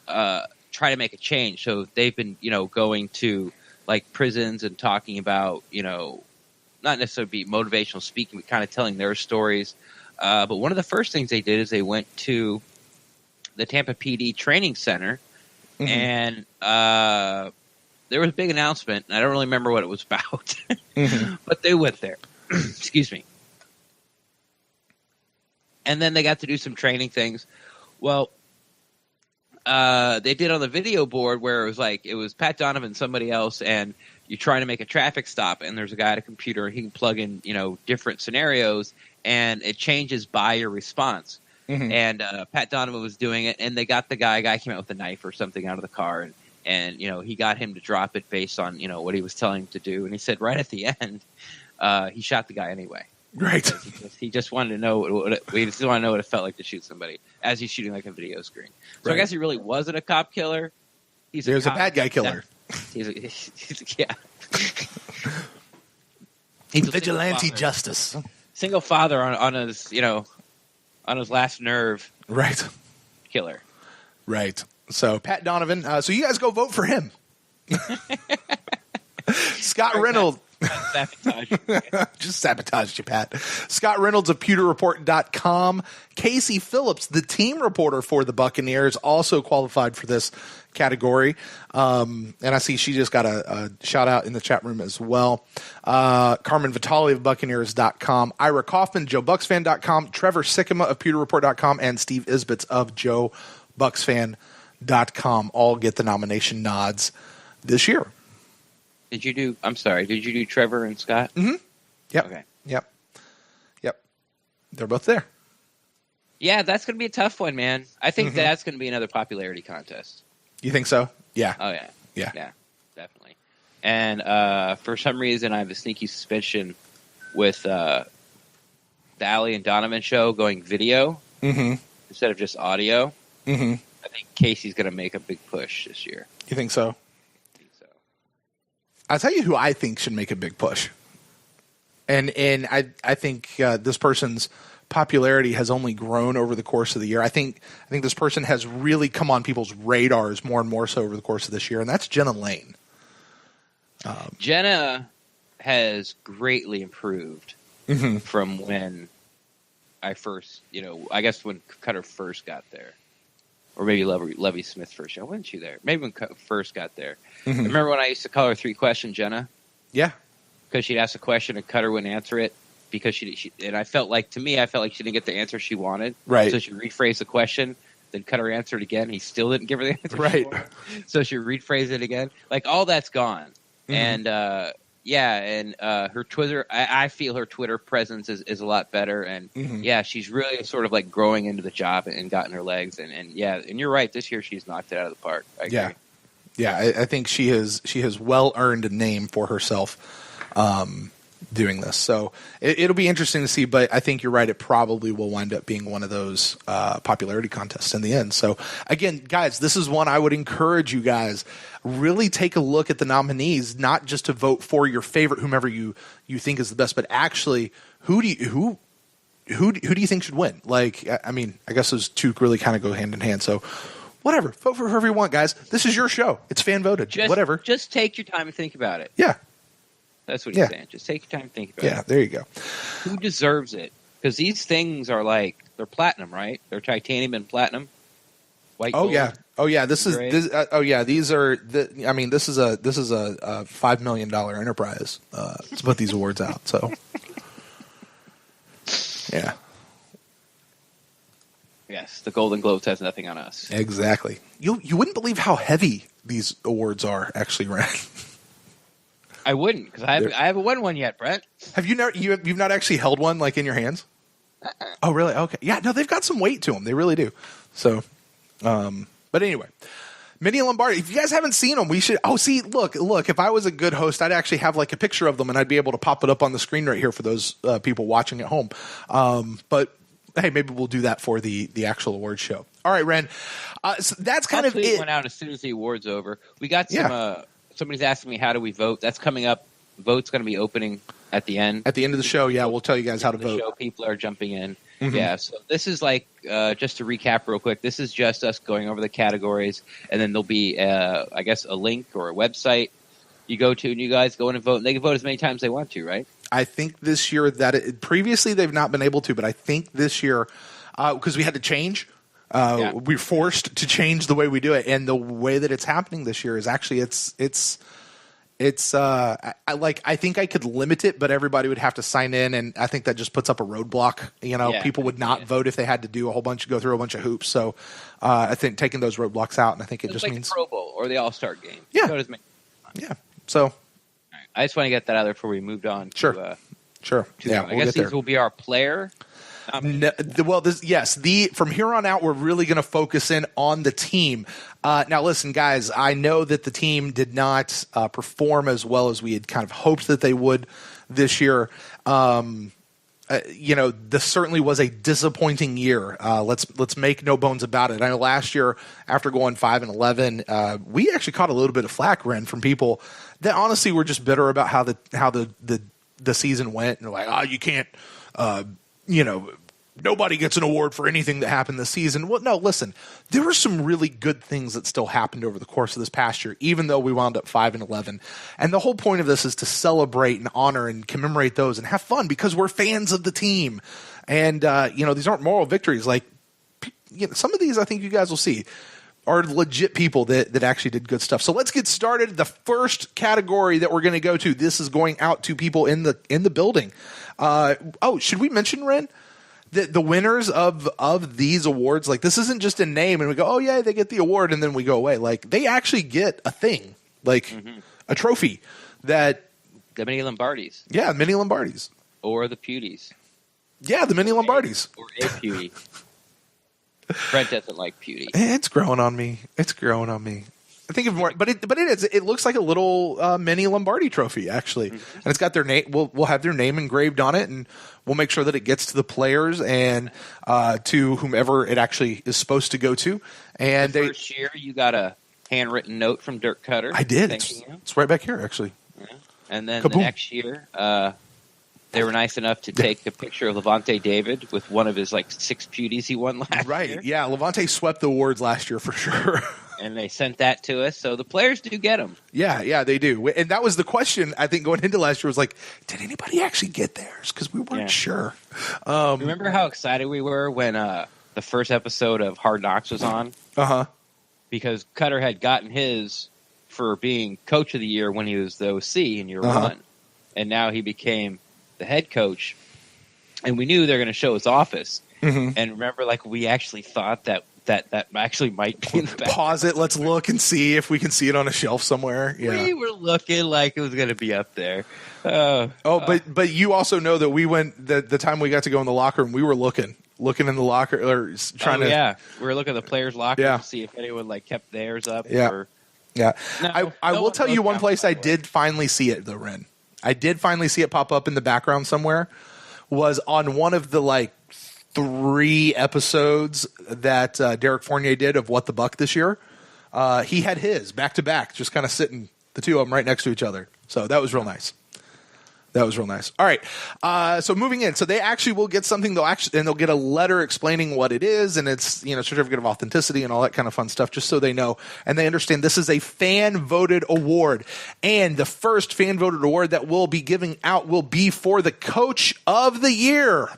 try to make a change. So they've been, going to like prisons and talking about, not necessarily be motivational speaking, but kind of telling their stories. But one of the first things they did is they went to the Tampa PD Training Center, and there was a big announcement. And I don't really remember what it was about, but they went there. Excuse me. And then they got to do some training things. Well, they did on the video board where it was Pat Donovan and somebody else, and you're trying to make a traffic stop, and there's a guy at a computer, and he can plug in, different scenarios, and it changes by your response. And Pat Donovan was doing it, and they got the guy came out with a knife or something out of the car, and And, he got him to drop it based on, what he was telling him to do. And he said right at the end, he shot the guy anyway. Right. He just wanted to know he just wanted to know what it felt like to shoot somebody as he's shooting like a video screen. So I guess he really wasn't a cop killer. He was a bad guy killer. He's vigilante justice. Single father on his, on his last nerve. Right. Killer. Right. So Pat Donovan. So you guys go vote for him. Scott Reynolds. Just sabotaged you, Pat. Scott Reynolds of PewterReport.com. Casey Phillips, the team reporter for the Buccaneers, also qualified for this category. And I see she just got a shout out in the chat room as well. Carmen Vitale of Buccaneers.com. Ira Kaufman, JoeBucksFan.com. Trevor Sikkema of PewterReport.com. And Steve Isbitz of JoeBucksFan.com all get the nomination nods this year. Did you do Trevor and Scott? Mm-hmm. Yep. Okay. Yep. They're both there. Yeah, that's going to be a tough one, man. I think that's going to be another popularity contest. You think so? Yeah. Oh, yeah. Yeah, definitely. And for some reason, I have a sneaky suspicion with the Allie and Donovan show going video instead of just audio. Mm-hmm. I think Casey's going to make a big push this year. You think so? I'll tell you who I think should make a big push. And I think this person's popularity has only grown over the course of the year. I think this person has really come on people's radars more and more so over the course of this year, and that's Jenna Lane. Jenna has greatly improved from when I first, I guess when Cutter first got there. Or maybe Levy Smith first. Wasn't she there? Maybe when first got there. Mm-hmm. Remember when I used to call her 3-question Jenna? Yeah. Because she'd ask a question and Cutter wouldn't answer it because she and I felt like she didn't get the answer she wanted. Right. So she'd rephrase the question, then Cutter answered again. He still didn't give her the answer. Right. She wanted. So she'd rephrase it again. Like all that's gone. Mm-hmm. And her Twitter, I feel her Twitter presence is a lot better. And she's really sort of like growing into the job and gotten her legs. And you're right. This year she's knocked it out of the park. I agree. Yeah. I think she has well earned a name for herself doing this. So it'll be interesting to see. But I think you're right. It probably will wind up being one of those popularity contests in the end. So again, guys, this is one I would encourage you guys really take a look at the nominees, not just to vote for your favorite, whomever you think is the best, but actually who do you think should win? Like, I mean, I guess those two really kind of go hand in hand. So whatever, vote for whoever you want, guys. This is your show. It's fan voted. Whatever. Just take your time and think about it. Yeah. That's what he's saying. Just take your time and think about it. Yeah, there you go. Who deserves it? Because these things are they're platinum, right? They're titanium and platinum. White gold. These are this is a $5 million enterprise to put these awards out. So yeah. Yes, the Golden Globes has nothing on us. Exactly. You wouldn't believe how heavy these awards are, actually, Ryan. I wouldn't, because I haven't won one yet, Brent. Have you never? You've not actually held one like in your hands? Oh, really? Okay. Yeah. No, they've got some weight to them. They really do. So, but anyway, Mini-Lombardi. If you guys haven't seen them, we should. Oh, see, look. If I was a good host, I'd actually have like a picture of them, and I'd be able to pop it up on the screen right here for those people watching at home. But hey, maybe we'll do that for the actual awards show. All right, Ren. So that's kind of it. Went out as soon as the awards over. We got some. Somebody's asking me how do we vote. That's coming up. Vote's going to be opening at the end. At the end of the show, yeah, we'll tell you guys how to vote. Show, people are jumping in. Mm-hmm. Yeah, so this is like just to recap real quick. This is just us going over the categories, and then there'll be, I guess, a link or a website you go to, and you guys go in and vote. And they can vote as many times as they want to, right? I think this year previously they've not been able to, but I think this year because we had to change. We're forced to change the way we do it, and the way that it's happening this year is actually I think I could limit it, but everybody would have to sign in, and I think that just puts up a roadblock. People would not vote if they had to go through a bunch of hoops. So I think taking those roadblocks out, and I think it just like means the Pro Bowl or the All-Star game. Yeah, yeah. So right. I just want to get that out there before we moved on. Sure. I guess these will be our player No. Well, from here on out, we're really going to focus in on the team. Now, listen, guys, I know that the team did not perform as well as we had kind of hoped that they would this year. This certainly was a disappointing year. Let's make no bones about it. I know last year, after going 5-11, we actually caught a little bit of flack, Ren, from people that honestly were just bitter about how the season went, and they're like, oh, you can't, nobody gets an award for anything that happened this season. Well, no, listen, there were some really good things that still happened over the course of this past year, even though we wound up 5-11. And the whole point of this is to celebrate and honor and commemorate those and have fun because we're fans of the team. And, these aren't moral victories. Like, some of these I think you guys will see are legit people that actually did good stuff. So let's get started. The first category that we're going to go to, this is going out to people in the building. Should we mention, Ren? The winners of these awards, like, this isn't just a name and we go, oh yeah, they get the award and then we go away. Like, they actually get a thing, like a trophy that the Mini-Lombardies. Yeah, Mini-Lombardies. Or the Pewties. Yeah, the Mini-Lombardies. Or a Pewty. Brent doesn't like Pewty. It's growing on me. I think of more, but it is. It looks like a little mini Lombardi trophy, actually, and it's got their name. We'll have their name engraved on it, and we'll make sure that it gets to the players and to whomever it actually is supposed to go to. And the first year, you got a handwritten note from Dirk Cutter. I did. It's right back here, actually. Yeah. And then the next year, they were nice enough to take a picture of Levante David with one of his 6 Pewties he won last year. Right. Yeah, Levante swept the awards last year for sure. And they sent that to us, so the players do get them. Yeah, they do. And that was the question, I think, going into last year was like, did anybody actually get theirs? Because we weren't sure. Remember how excited we were when the first episode of Hard Knocks was on? Uh-huh. Because Cutter had gotten his for being coach of the year when he was the OC in year one. And now he became the head coach. And we knew they were going to show his office. Mm-hmm. And remember, we actually thought that actually might be in the back. Pause it. Let's look and see if we can see it on a shelf somewhere. Yeah. We were looking like it was going to be up there. But you also know that we went the time we got to go in the locker room. We were looking in the locker or trying to. Yeah, we were looking at the players' locker to see if anyone kept theirs up. Yeah. No, I will tell you one place I did finally see it though, Ren. I did finally see it pop up in the background somewhere. Was on one of the 3 episodes that Derek Fournier did of What the Buck this year. He had his back to back, just kind of sitting, the two of them right next to each other. So that was real nice. All right. So moving in. So they actually will get something. They'll get a letter explaining what it is, and it's certificate of authenticity and all that kind of fun stuff, just so they know and they understand this is a fan voted award. And the first fan voted award that we'll be giving out will be for the Coach of the Year.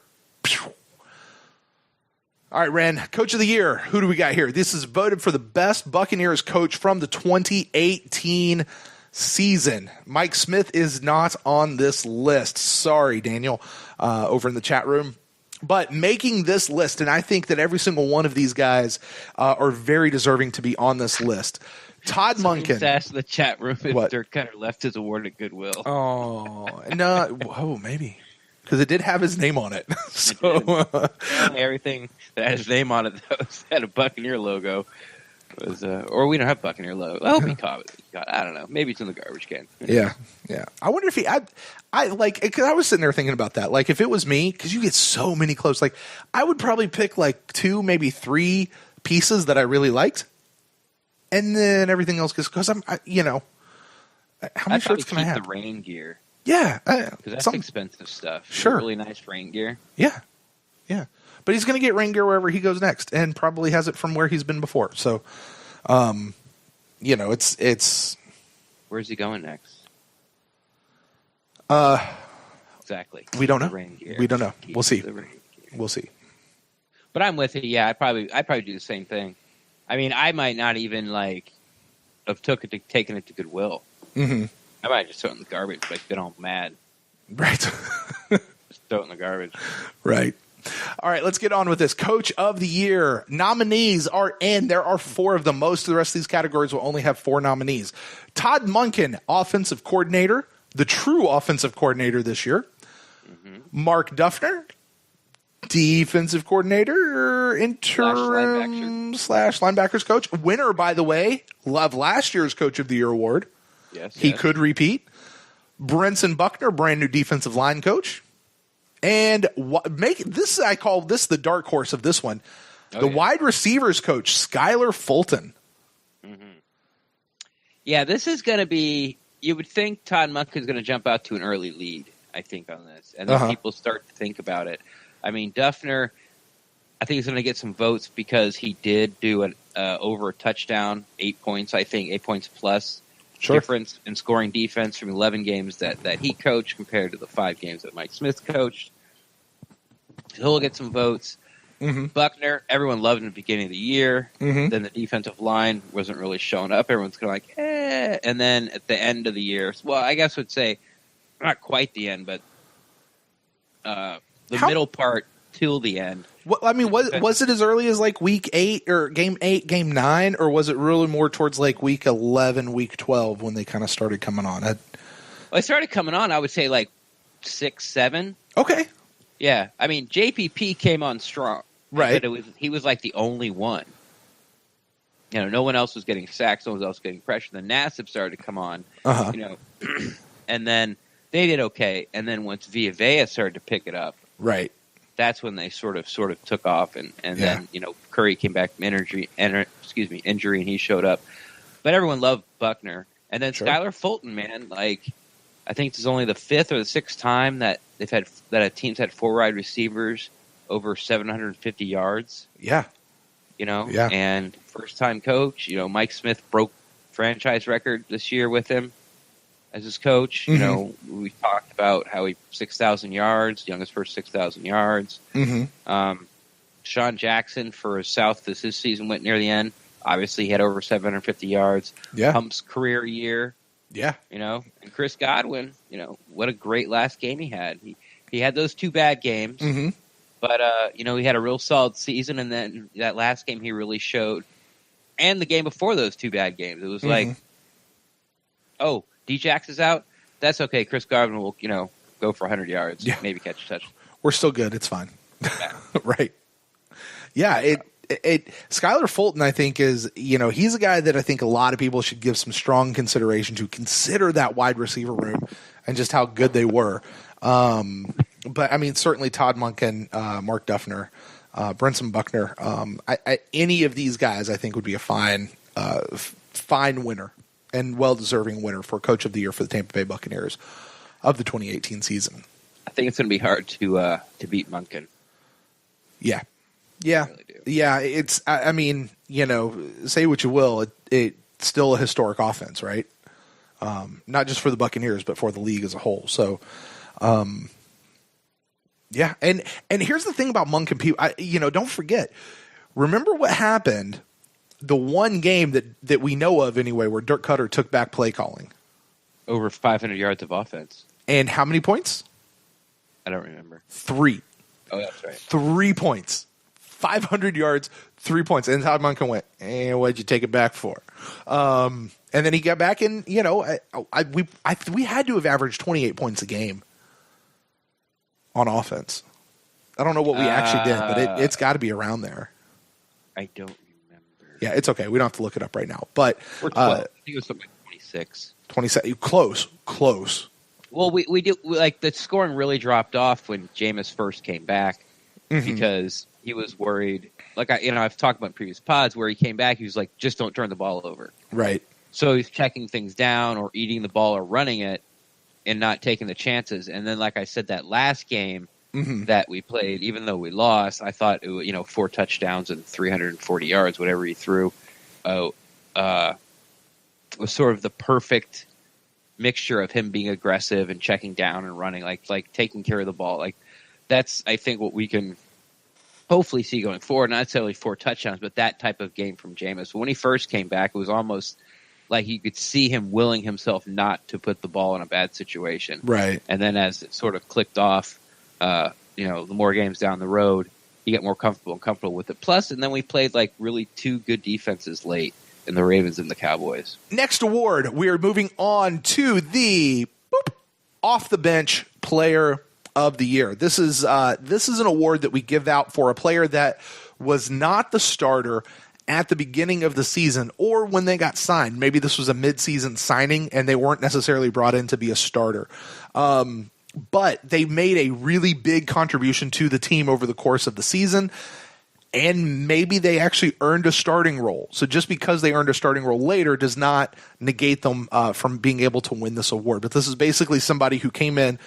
All right, Ren, Coach of the Year. Who do we got here? This is voted for the best Buccaneers coach from the 2018 season. Mike Smith is not on this list. Sorry, Daniel, over in the chat room. But making this list, and I think that every single one of these guys are very deserving to be on this list. Todd Monken. Asked the chat room if Dirk Cutter left his award at Goodwill. Oh, no. Maybe. Because it did have his name on it. So everything that had his name on it that had a Buccaneer logo was, or we don't have Buccaneer logo. I hope he caught it. I don't know. Maybe it's in the garbage can. Yeah. I wonder if because I was sitting there thinking about that. If it was me, because you get so many close, I would probably pick 2, maybe 3 pieces that I really liked, and then everything else because how many shirts can I have? The rain gear. Yeah, because that's expensive stuff. Sure, really nice rain gear. Yeah, but he's going to get rain gear wherever he goes next, and probably has it from where he's been before. So, it's. Where's he going next? Exactly. We don't know. We don't know. We'll see. We'll see. But I'm with you. Yeah, I'd probably do the same thing. I mean, I might not even have taken it to Goodwill. Mm-hmm. I might just throw it in the garbage, been all mad. Right. Just throw it in the garbage. Right. All right, let's get on with this. Coach of the Year. Nominees are in. There are 4 of them. Most of the rest of these categories will only have 4 nominees. Todd Monken, offensive coordinator, the true offensive coordinator this year. Mm-hmm. Mark Duffner, defensive coordinator, interim slash linebackers coach. Winner, by the way, of last year's Coach of the Year award. Yes, he could repeat. Brenson Buckner, brand new defensive line coach. And I call this the dark horse of this one. Wide receivers coach, Skylar Fulton. Mm-hmm. Yeah, this is going to be, you would think Todd Monken's going to jump out to an early lead, I think, on this. And then people start to think about it. I mean, Duffner, I think he's going to get some votes because he did do an over a touchdown, 8 points, I think, 8 points plus difference in scoring defense from 11 games that he coached compared to the 5 games that Mike Smith coached. He'll get some votes. Mm-hmm. Buckner, everyone loved in the beginning of the year. Mm-hmm. Then the defensive line wasn't really showing up. Everyone's kind of like, eh. And then at the end of the year, well, I guess would say not quite the end, but the middle part till the end. Well, I mean, was it as early as like week 8 or game 8, game 9, or was it really more towards like week 11, week 12 when they kind of started coming on? Well, they started coming on, I would say like 6, 7. Okay. Yeah. I mean, JPP came on strong. Right. But he was like the only one. You know, no one else was getting sacks, no one else was getting pressure. Then Nassib started to come on, you know, and then they did okay. And then once Villa started to pick it up, right, that's when they sort of took off. And then, you know, Curry came back from injury, and he showed up. But everyone loved Buckner. And then Skylar Fulton, man, like, I think this is only the 5th or the 6th time that a team's had 4 wide receivers over 750 yards. Yeah. You know, and first-time coach. You know, Mike Smith broke franchise record this year with him as his coach. Mm-hmm. You know, we talked about how he 6,000 yards, youngest first 6,000 yards. Mm-hmm. Sean Jackson for his South this season went near the end. Obviously, he had over 750 yards. Yeah. Hump's career year. Yeah. You know, and Chris Godwin, you know, what a great last game he had. He had those 2 bad games. Mm-hmm. But, you know, he had a real solid season, and then that last game he really showed. And the game before those 2 bad games. It was like, oh, D-Jax is out? That's okay. Chris Godwin will, you know, go for 100 yards, maybe catch a touch. We're still good. It's fine. Yeah. Right. Yeah, Skylar Fulton, I think, is, you know, he's a guy that I think a lot of people should give some strong consideration to, consider that wide receiver room and just how good they were. But I mean, certainly Todd Monken, Mark Duffner, Brenson Buckner, any of these guys, I think, would be a fine winner and well-deserving winner for Coach of the Year for the Tampa Bay Buccaneers of the 2018 season. I think it's going to be hard to beat Monken. Yeah. Yeah. Really yeah. It's, I mean, you know, say what you will, it's still a historic offense, right? Not just for the Buccaneers, but for the league as a whole. So, yeah, and here's the thing about Monken, you know, don't forget. Remember what happened the one game that we know of anyway, where Dirk Cutter took back play calling. Over 500 yards of offense. And how many points? I don't remember. 3. Oh, that's right. 3 points. 500 yards, 3 points. And Todd Monken went, what'd you take it back for? And then he got back in, you know, we had to have averaged 28 points a game on offense. I don't know what we actually did, but it's got to be around there. I don't remember. Yeah, it's okay. We don't have to look it up right now. But we're 12. I think it was something like 26. 27. Close. Well, the scoring really dropped off when Jameis first came back because he was worried. Like I've talked about in previous pods where he came back, he was like, just don't turn the ball over. Right. So he's checking things down or eating the ball or running it and not taking the chances. And then, like I said, that last game that we played, even though we lost, I thought, 4 touchdowns and 340 yards, whatever he threw, was sort of the perfect mixture of him being aggressive and checking down and running, like taking care of the ball. Like that's, I think, what we can hopefully see going forward. Not necessarily 4 touchdowns, but that type of game from Jameis. When he first came back, it was almost like you could see him willing himself not to put the ball in a bad situation. Right. And then as it sort of clicked off, the more games down the road, you get more comfortable with it. Plus, and then we played like really 2 good defenses late in the Ravens and the Cowboys. Next award, we are moving on to the off the bench player of the year. This is an award that we give out for a player that was not the starter at the beginning of the season or when they got signed. Maybe this was a mid-season signing and they weren't necessarily brought in to be a starter. But they made a really big contribution to the team over the course of the season, and maybe they actually earned a starting role. So just because they earned a starting role later does not negate them from being able to win this award. But this is basically somebody who came in,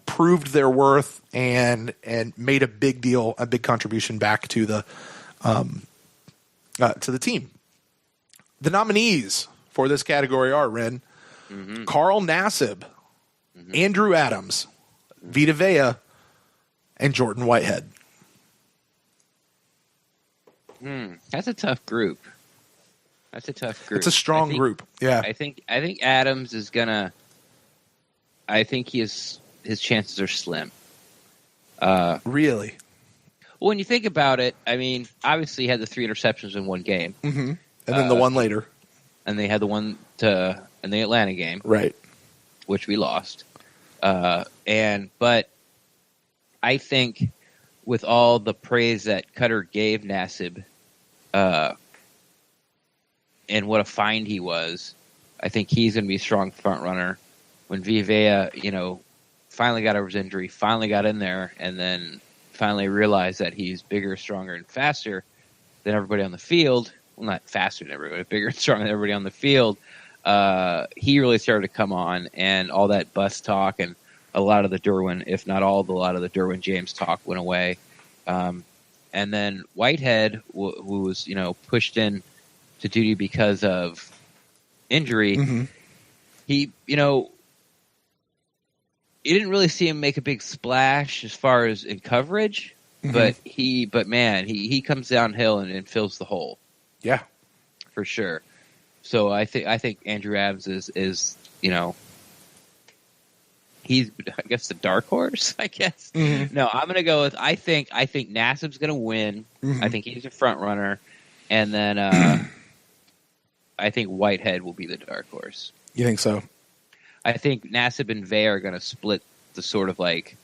proved their worth, and made a big deal, a big contribution back to the team. The nominees for this category are, Ren, Carl Nassib, Andrew Adams, Vita Vea, and Jordan Whitehead. That's a tough group. It's a strong group. Yeah. I think Adams is gonna. I think his chances are slim. Really? Well, when you think about it, I mean, obviously he had the 3 interceptions in one game, and then the one later, and they had the one in the Atlanta game, right, which we lost. But I think with all the praise that Cutter gave Nassib, and what a find he was, I think he's going to be a strong front runner. When Vivea, finally got over his injury, finally got in there, and then finally realized that he's bigger, stronger, and faster than everybody on the field. Well, not faster than everybody, but bigger and stronger than everybody on the field. He really started to come on, and all that bus talk and a lot of the Derwin, if not all, a lot of the Derwin James talk went away. And then Whitehead, who was, pushed in to duty because of injury, he, you didn't really see him make a big splash as far as in coverage, but man, he comes downhill and fills the hole. Yeah, for sure. So I think Andrew Adams is he's, I guess, the dark horse, I guess. No, I'm going to go with, I think Nassib's going to win. I think he's a front runner. And then I think Whitehead will be the dark horse. You think so? I think Nassib and Vea are going to split the sort of like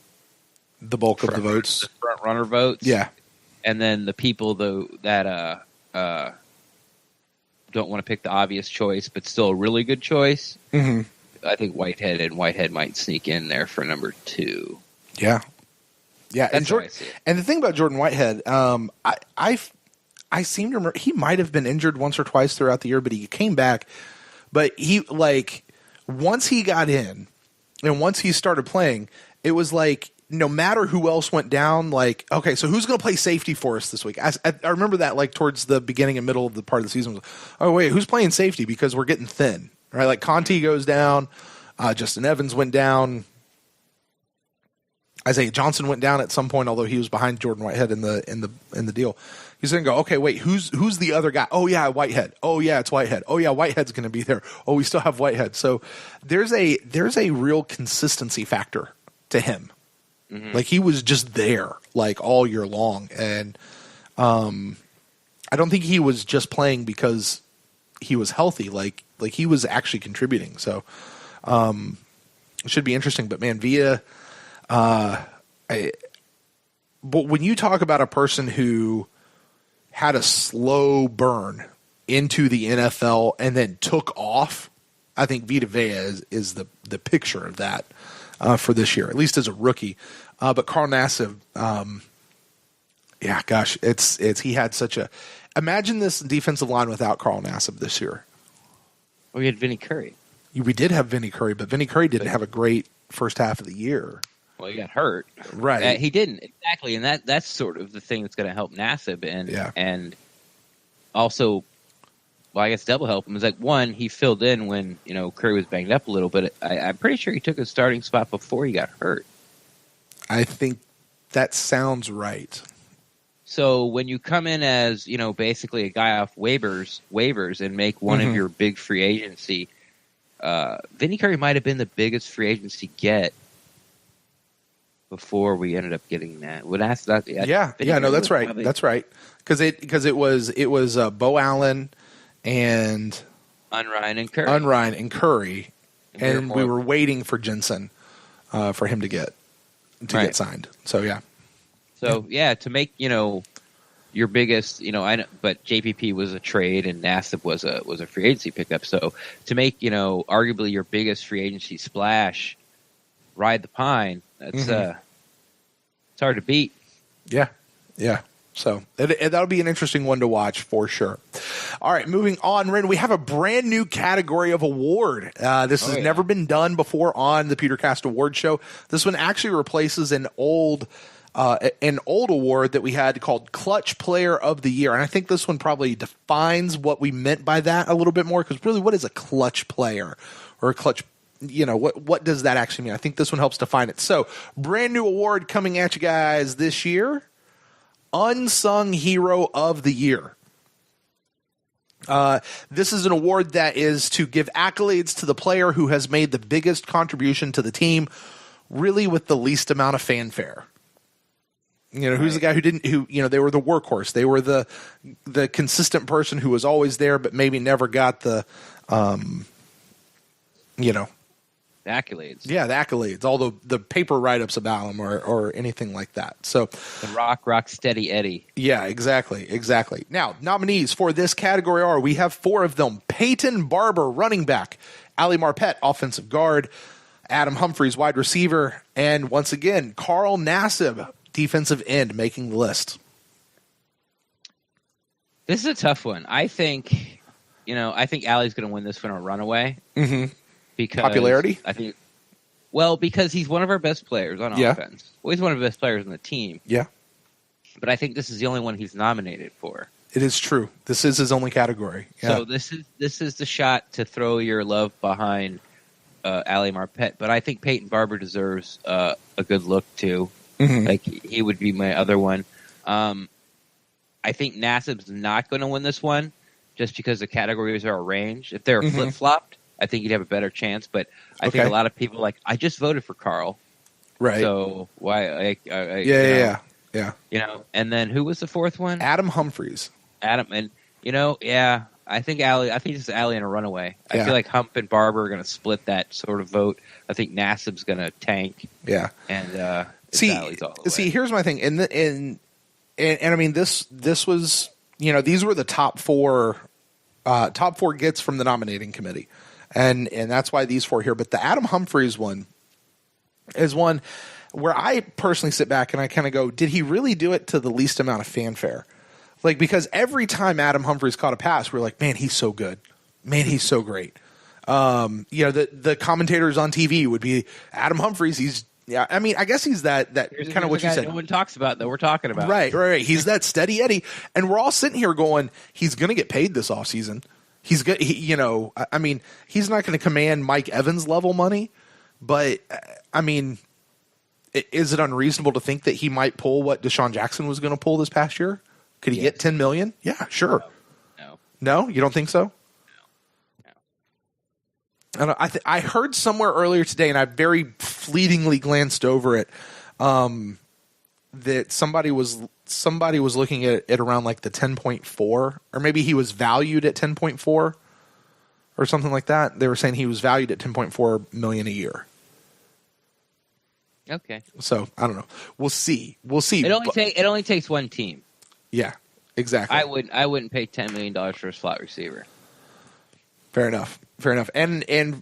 the bulk of the votes, the front runner votes. Yeah. And then the people that don't want to pick the obvious choice, but still a really good choice. I think Whitehead might sneak in there for number 2. Yeah. Yeah. That's and the thing about Jordan Whitehead, I seem to remember he might have been injured once or twice throughout the year, but he came back. But he, once he got in and once he started playing, it was like, no matter who else went down, okay, so who's going to play safety for us this week? I remember that, towards the beginning and middle of the part of the season. Oh, wait, who's playing safety? Because we're getting thin, right? Conti goes down. Justin Evans went down. Isaiah Johnson went down at some point, although he was behind Jordan Whitehead in the deal. He's going to go, okay, wait, who's the other guy? Oh, yeah, Whitehead. Oh, yeah, it's Whitehead. Oh, yeah, Whitehead's going to be there. Oh, we still have Whitehead. So there's a real consistency factor to him. He was just there, all year long. And I don't think he was just playing because he was healthy. He was actually contributing. So it should be interesting. But, man, Vea, but when you talk about a person who had a slow burn into the NFL and then took off, I think Vita Vea is the picture of that for this year, at least as a rookie. But Carl Nassib, yeah, gosh, it's he had such a. Imagine this defensive line without Carl Nassib this year. Well, we had Vinny Curry. We did have Vinny Curry, but Vinny Curry didn't have a great first half of the year. Well, he got hurt. Right. He didn't. Exactly. And that's sort of the thing that's going to help Nassib. And also, well, I guess double help him. Is one, he filled in when, Curry was banged up a little bit. I'm pretty sure he took a starting spot before he got hurt. I think that sounds right. So when you come in as, basically a guy off waivers and make one of your big free agency, Vinny Curry might have been the biggest free agency get before we ended up getting that. That's right. That's right. Because it was Bo Allen and Unrein and Curry, and we were waiting for Jensen for him to get. to get signed. So yeah. So yeah, to make your biggest, I know, but JPP was a trade and Nassib was a free agency pickup. So to make arguably your biggest free agency splash, ride the pine. That's it's hard to beat. Yeah, yeah. So that'll be an interesting one to watch for sure. All right, moving on, Ren, we have a brand new category of award. This has never been done before on the PewterCast Award Show. This one actually replaces an old award that we had called Clutch Player of the Year. And I think this one probably defines what we meant by that a little bit more, because really, what is a clutch player or a clutch? What does that actually mean? I think this one helps define it. So, brand new award coming at you guys this year. Unsung Hero of the Year. This is an award that is to give accolades to the player who has made the biggest contribution to the team, really with the least amount of fanfare. Who's the guy who they were the workhorse. They were the consistent person who was always there, but maybe never got the The accolades. Yeah, the accolades, all the paper write-ups about them or anything like that. So the rock steady Eddie. Yeah, exactly. Now, nominees for this category are, we have 4 of them: Peyton Barber, running back; Ali Marpet, offensive guard; Adam Humphries, wide receiver; and once again, Carl Nassib, defensive end, making the list. This is a tough one. I think Ali's going to win this one a runaway. Mm-hmm. Because popularity? I think, because he's one of our best players on offense. Well, he's one of the best players on the team. Yeah. But I think this is the only one he's nominated for. It is true. This is his only category. Yeah. So this is the shot to throw your love behind Ali Marpet. But I think Peyton Barber deserves a good look too. Mm-hmm. Like, he would be my other one. I think Nassib's not going to win this one just because the categories are arranged. If they're flip-flopped, I think you'd have a better chance, but I think a lot of people I just voted for Carl. Right. So why? Yeah. And then who was the fourth one? Adam Humphries. Adam, and I think Ali. I think it's Ali in a runaway. Yeah. I feel like Hump and Barber are going to split that sort of vote. I think Nassib's going to tank. Yeah. And see, Ali's all the way. Here's my thing, and I mean this was these were the top four gets from the nominating committee. And that's why these 4 here. But the Adam Humphries one is one where I personally sit back and I kind of go, did he really do it to the least amount of fanfare? Like, because every time Adam Humphries caught a pass, we're like, man, he's so good. Man, he's so great. The commentators on TV would be Adam Humphries. I guess he's that kind of what you said. No one talks about that we're talking about. Right. He's that steady Eddie. And we're all sitting here going, he's going to get paid this offseason. He's good. He's not going to command Mike Evans level money, but I mean, is it unreasonable to think that he might pull what Deshaun Jackson was going to pull this past year? Could he get $10 million? Yeah, sure. No, you don't think so? No. I heard somewhere earlier today, and I very fleetingly glanced over it, that somebody was looking at it around like the 10.4, or maybe he was valued at 10.4 or something like that. They were saying he was valued at 10.4 million a year. Okay. So I don't know. We'll see. It only takes one team. Yeah, exactly. I wouldn't pay $10 million for a slot receiver. Fair enough. And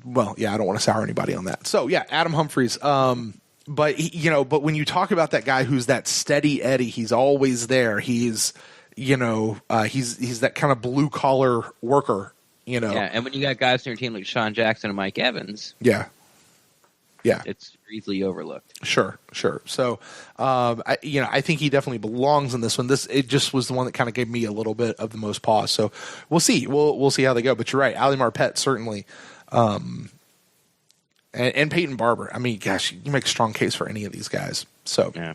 well, yeah, I don't want to sour anybody on that. So yeah, Adam Humphries. But but when you talk about that guy who's that steady Eddie, he's always there. He's he's that kind of blue collar worker. Yeah, and when you got guys on your team like Sean Jackson and Mike Evans, yeah, it's easily overlooked. Sure. So, I think he definitely belongs in this one. It just was the one that kind of gave me a little bit of the most pause. So we'll see. We'll see how they go. But you're right, Ali Marpet certainly. And Peyton Barber. I mean, gosh, you make a strong case for any of these guys. So, yeah.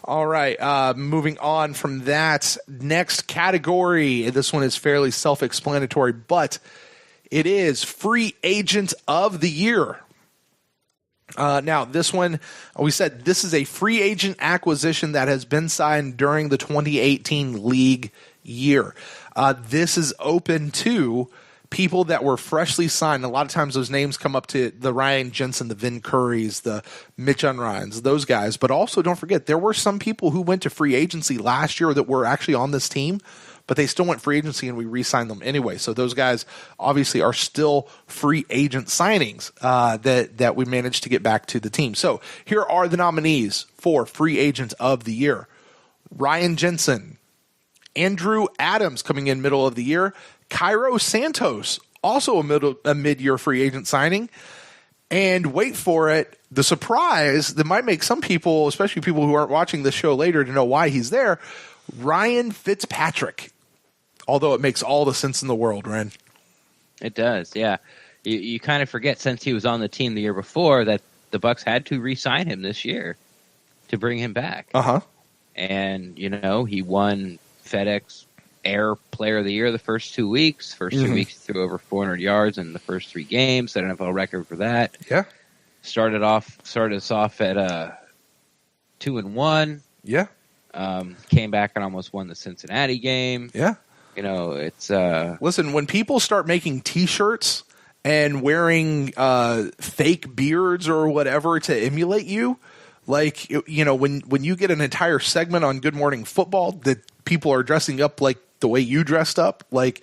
All right. Moving on from that, next category. This one is fairly self-explanatory, but it is Free Agent of the Year. Now, this one, we said this is a free agent acquisition that has been signed during the 2018 league year. This is open to people that were freshly signed. A lot of times those names come up to the Ryan Jensen, the Vin Currys, the Mitch Unreins, those guys. But also don't forget, there were some people who went to free agency last year that were actually on this team, but they still went free agency and we re-signed them anyway. So those guys obviously are still free agent signings that we managed to get back to the team. So here are the nominees for free agent of the year. Ryan Jensen, Andrew Adams coming in middle of the year, Cairo Santos, also a mid-year free agent signing, and wait for it, the surprise that might make some people, especially people who aren't watching this show later, to know why he's there, Ryan Fitzpatrick. Although it makes all the sense in the world, Ren. It does, yeah. You kind of forget, since he was on the team the year before, that the Bucs had to re-sign him this year to bring him back. Uh-huh. And, he won FedEx Air Player of the Year the first 2 weeks. First 2 weeks, he threw over 400 yards in the first 3 games. Set an NFL record for that. Yeah. Started us off at 2-1. Yeah. Came back and almost won the Cincinnati game. Yeah. It's listen, when people start making T-shirts and wearing fake beards or whatever to emulate you, like when you get an entire segment on Good Morning Football that people are dressing up like the way you dressed up, like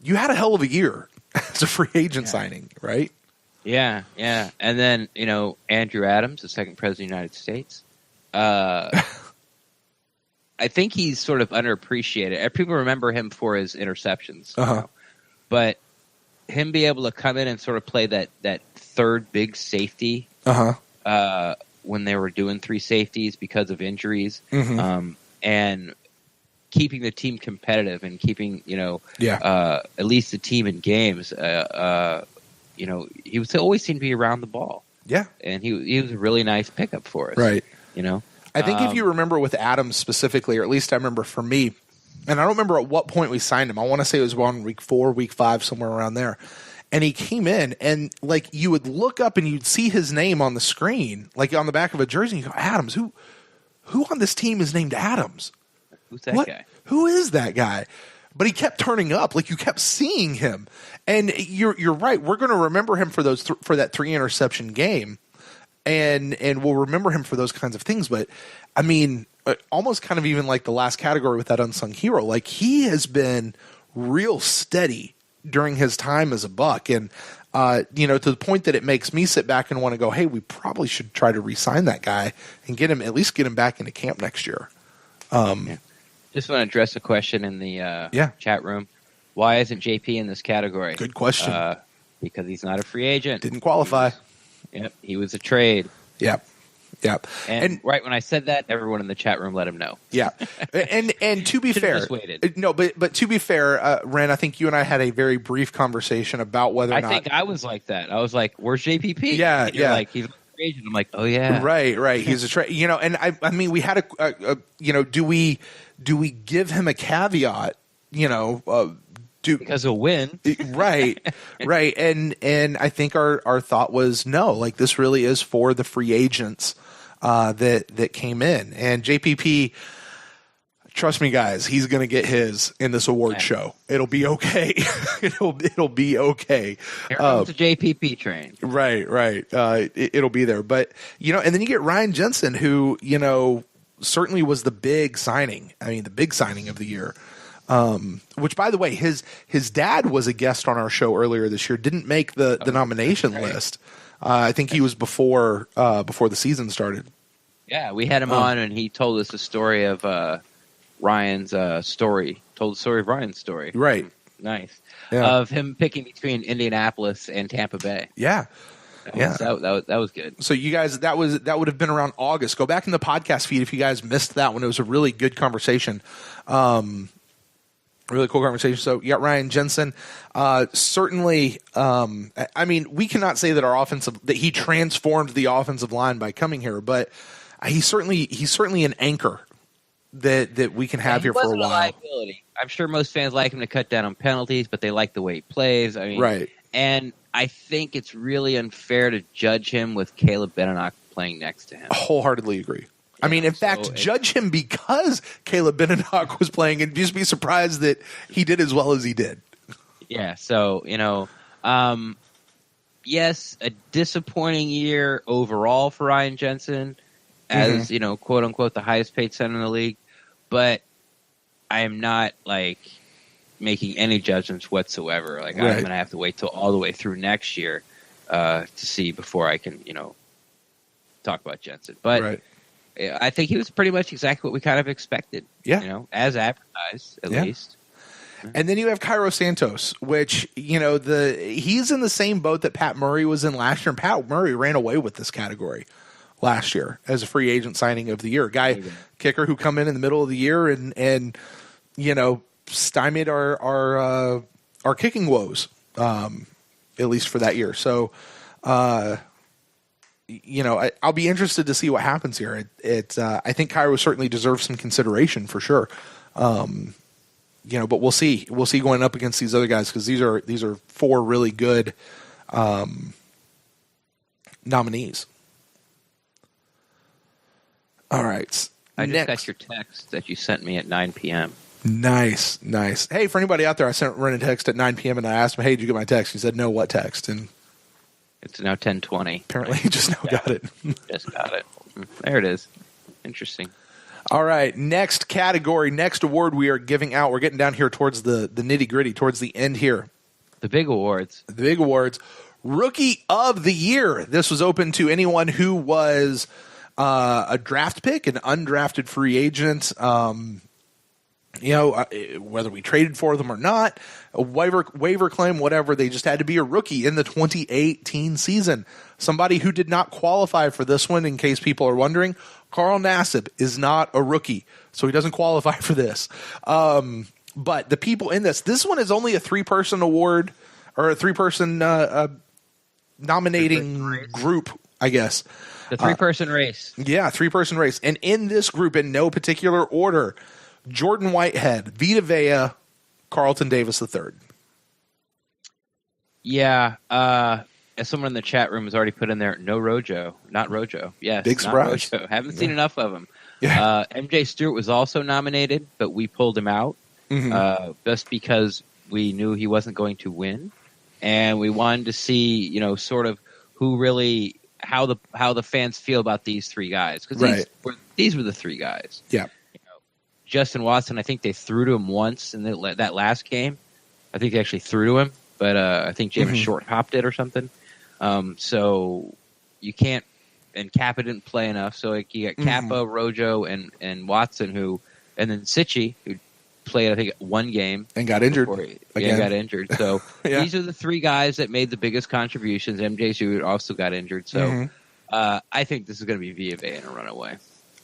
you had a hell of a year as a free agent signing, right? Yeah. And then Andrew Adams, the second president of the United States. I think he's sort of underappreciated. People remember him for his interceptions, but him be able to come in and sort of play that third big safety when they were doing 3 safeties because of injuries, and keeping the team competitive and keeping at least the team in games. He was always seemed to be around the ball. Yeah, and he was a really nice pickup for us. Right. I think if you remember with Adams specifically, or at least I remember for me, and I don't remember at what point we signed him. I want to say it was around week 4, week 5, somewhere around there. And he came in, and like you would look up and you'd see his name on the screen, like on the back of a jersey. And you go, Adams? Who on this team is named Adams? Who's that guy? Who is that guy? But he kept turning up, like you kept seeing him. And you're right. We're going to remember him for for that 3 interception game. And we'll remember him for those kinds of things. But, I mean, almost kind of even like the last category with that unsung hero. Like, he has been real steady during his time as a Buck. And, to the point that it makes me sit back and want to go, hey, we probably should try to re-sign that guy and at least get him back into camp next year. Just want to address a question in the chat room. Why isn't JP in this category? Good question. Because he's not a free agent. Didn't qualify. He was a trade. Yep. And right when I said that, everyone in the chat room let him know. Yeah. And to be fair, just waited. No, but to be fair, Ren, I think you and I had a very brief conversation about whether or not. I think I was like that. I was like, "Where's JPP?" Yeah, you're like, he's a free agent. I'm like, "Oh yeah, right." He's a trade. And I mean, we had do we give him a caveat? Because a win, right. And I think our thought was no, like this really is for the free agents that came in, and JPP. Trust me, guys, he's going to get his in this award show. It'll be okay. It'll be okay. Here comes the JPP train. Right. It'll be there, but and then you get Ryan Jensen, who certainly was the big signing. I mean, the big signing of the year. Which, by the way, his dad was a guest on our show earlier this year. Didn't make the nomination list. I think he was before the season started. Yeah, we had him on, and he told us the story of Ryan's story. Told the story of Ryan's story. Right. Nice. Yeah. Of him picking between Indianapolis and Tampa Bay. Yeah. That was good. So you guys, that would have been around August. Go back in the podcast feed if you guys missed that one. It was a really good conversation. Really cool conversation. So you got Ryan Jensen. Certainly, I mean, we cannot say that he transformed the offensive line by coming here, but he's certainly an anchor that we can have here for a while. Liability. I'm sure most fans like him to cut down on penalties, but they like the way he plays. I mean, right. And I think it's really unfair to judge him with Caleb Benenoch playing next to him. I wholeheartedly agree. I mean, in fact, judge him because Caleb Benenoch was playing and just be surprised that he did as well as he did. Yeah, so, yes, a disappointing year overall for Ryan Jensen as, quote unquote, the highest paid center in the league. But I am not making any judgments whatsoever. I'm going to have to wait till all the way through next year to see before I can, talk about Jensen. But I think he was pretty much exactly what we kind of expected. Yeah. As advertised, at least. And then you have Cairo Santos, which, he's in the same boat that Pat Murray was in last year. And Pat Murray ran away with this category last year as a free agent signing of the year. Kicker who come in the middle of the year and stymied our kicking woes, at least for that year. So, I'll be interested to see what happens here. I think Cairo certainly deserves some consideration for sure. But we'll see. We'll see going up against these other guys because these are four really good nominees. All right. I just got your text that you sent me at 9 p.m. Nice. Hey, for anybody out there, I sent Ren a text at 9 p.m. and I asked him, "Hey, did you get my text?" He said, "No, what text?" And it's now 10:20. Apparently, he just now got it. Just got it. There it is. Interesting. All right, next category, next award we are giving out. We're getting down here towards the nitty-gritty, towards the end here. The big awards. Rookie of the Year. This was open to anyone who was a draft pick, an undrafted free agent, whether we traded for them or not, a waiver claim, whatever. They just had to be a rookie in the 2018 season. Somebody who did not qualify for this one, in case people are wondering. Carl Nassib is not a rookie, so he doesn't qualify for this. But the people in this one is only a 3-person award, or a 3-person nominating group, I guess. The 3-person race. Yeah, 3-person race. And in this group, in no particular order, Jordan Whitehead, Vita Vea, Carlton Davis III. Yeah, as someone in the chat room has already put in there, no Rojo. Not Rojo. Yes, big surprise. Rojo. Haven't seen enough of him. Yeah. MJ Stewart was also nominated, but we pulled him out just because we knew he wasn't going to win. And we wanted to see, sort of who really how the fans feel about these three guys, because these were the three guys. Yeah. Justin Watson, I think they threw to him once in that last game. I think they actually threw to him, but I think Jameis short hopped it or something. So you can't, and Kappa didn't play enough. So you got Kappa, Rojo, and Watson, and then Sitchy, who played, I think, one game. And got injured. Got injured. So these are the three guys that made the biggest contributions. MJ Stewart also got injured. So I think this is going to be Vita Vea in a runaway.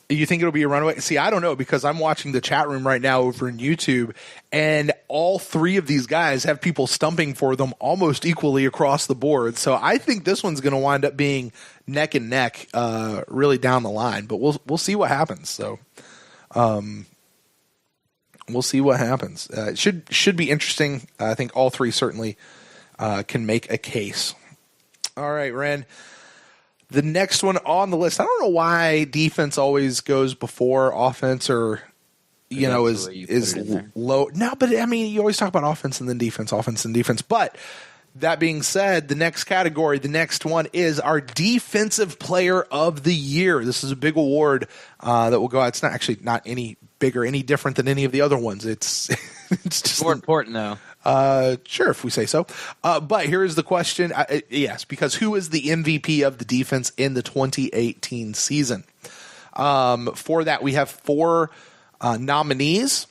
You think it'll be a runaway? See, I don't know, because I'm watching the chat room right now over in YouTube, and all three of these guys have people stumping for them almost equally across the board. So I think this one's going to wind up being neck and neck, really down the line. But we'll see what happens. So, we'll see what happens. It should be interesting. I think all three certainly can make a case. All right, Ren. The next one on the list, I don't know why defense always goes before offense, or is low. No, but I mean, you always talk about offense and then defense. But that being said, the next category, the next one is our Defensive Player of the Year. This is a big award that will go out. It's not any bigger, any different than any of the other ones. It's just more important though. Sure, if we say so. But here is the question. Yes, because who is the MVP of the defense in the 2018 season? For that, we have 4 nominees,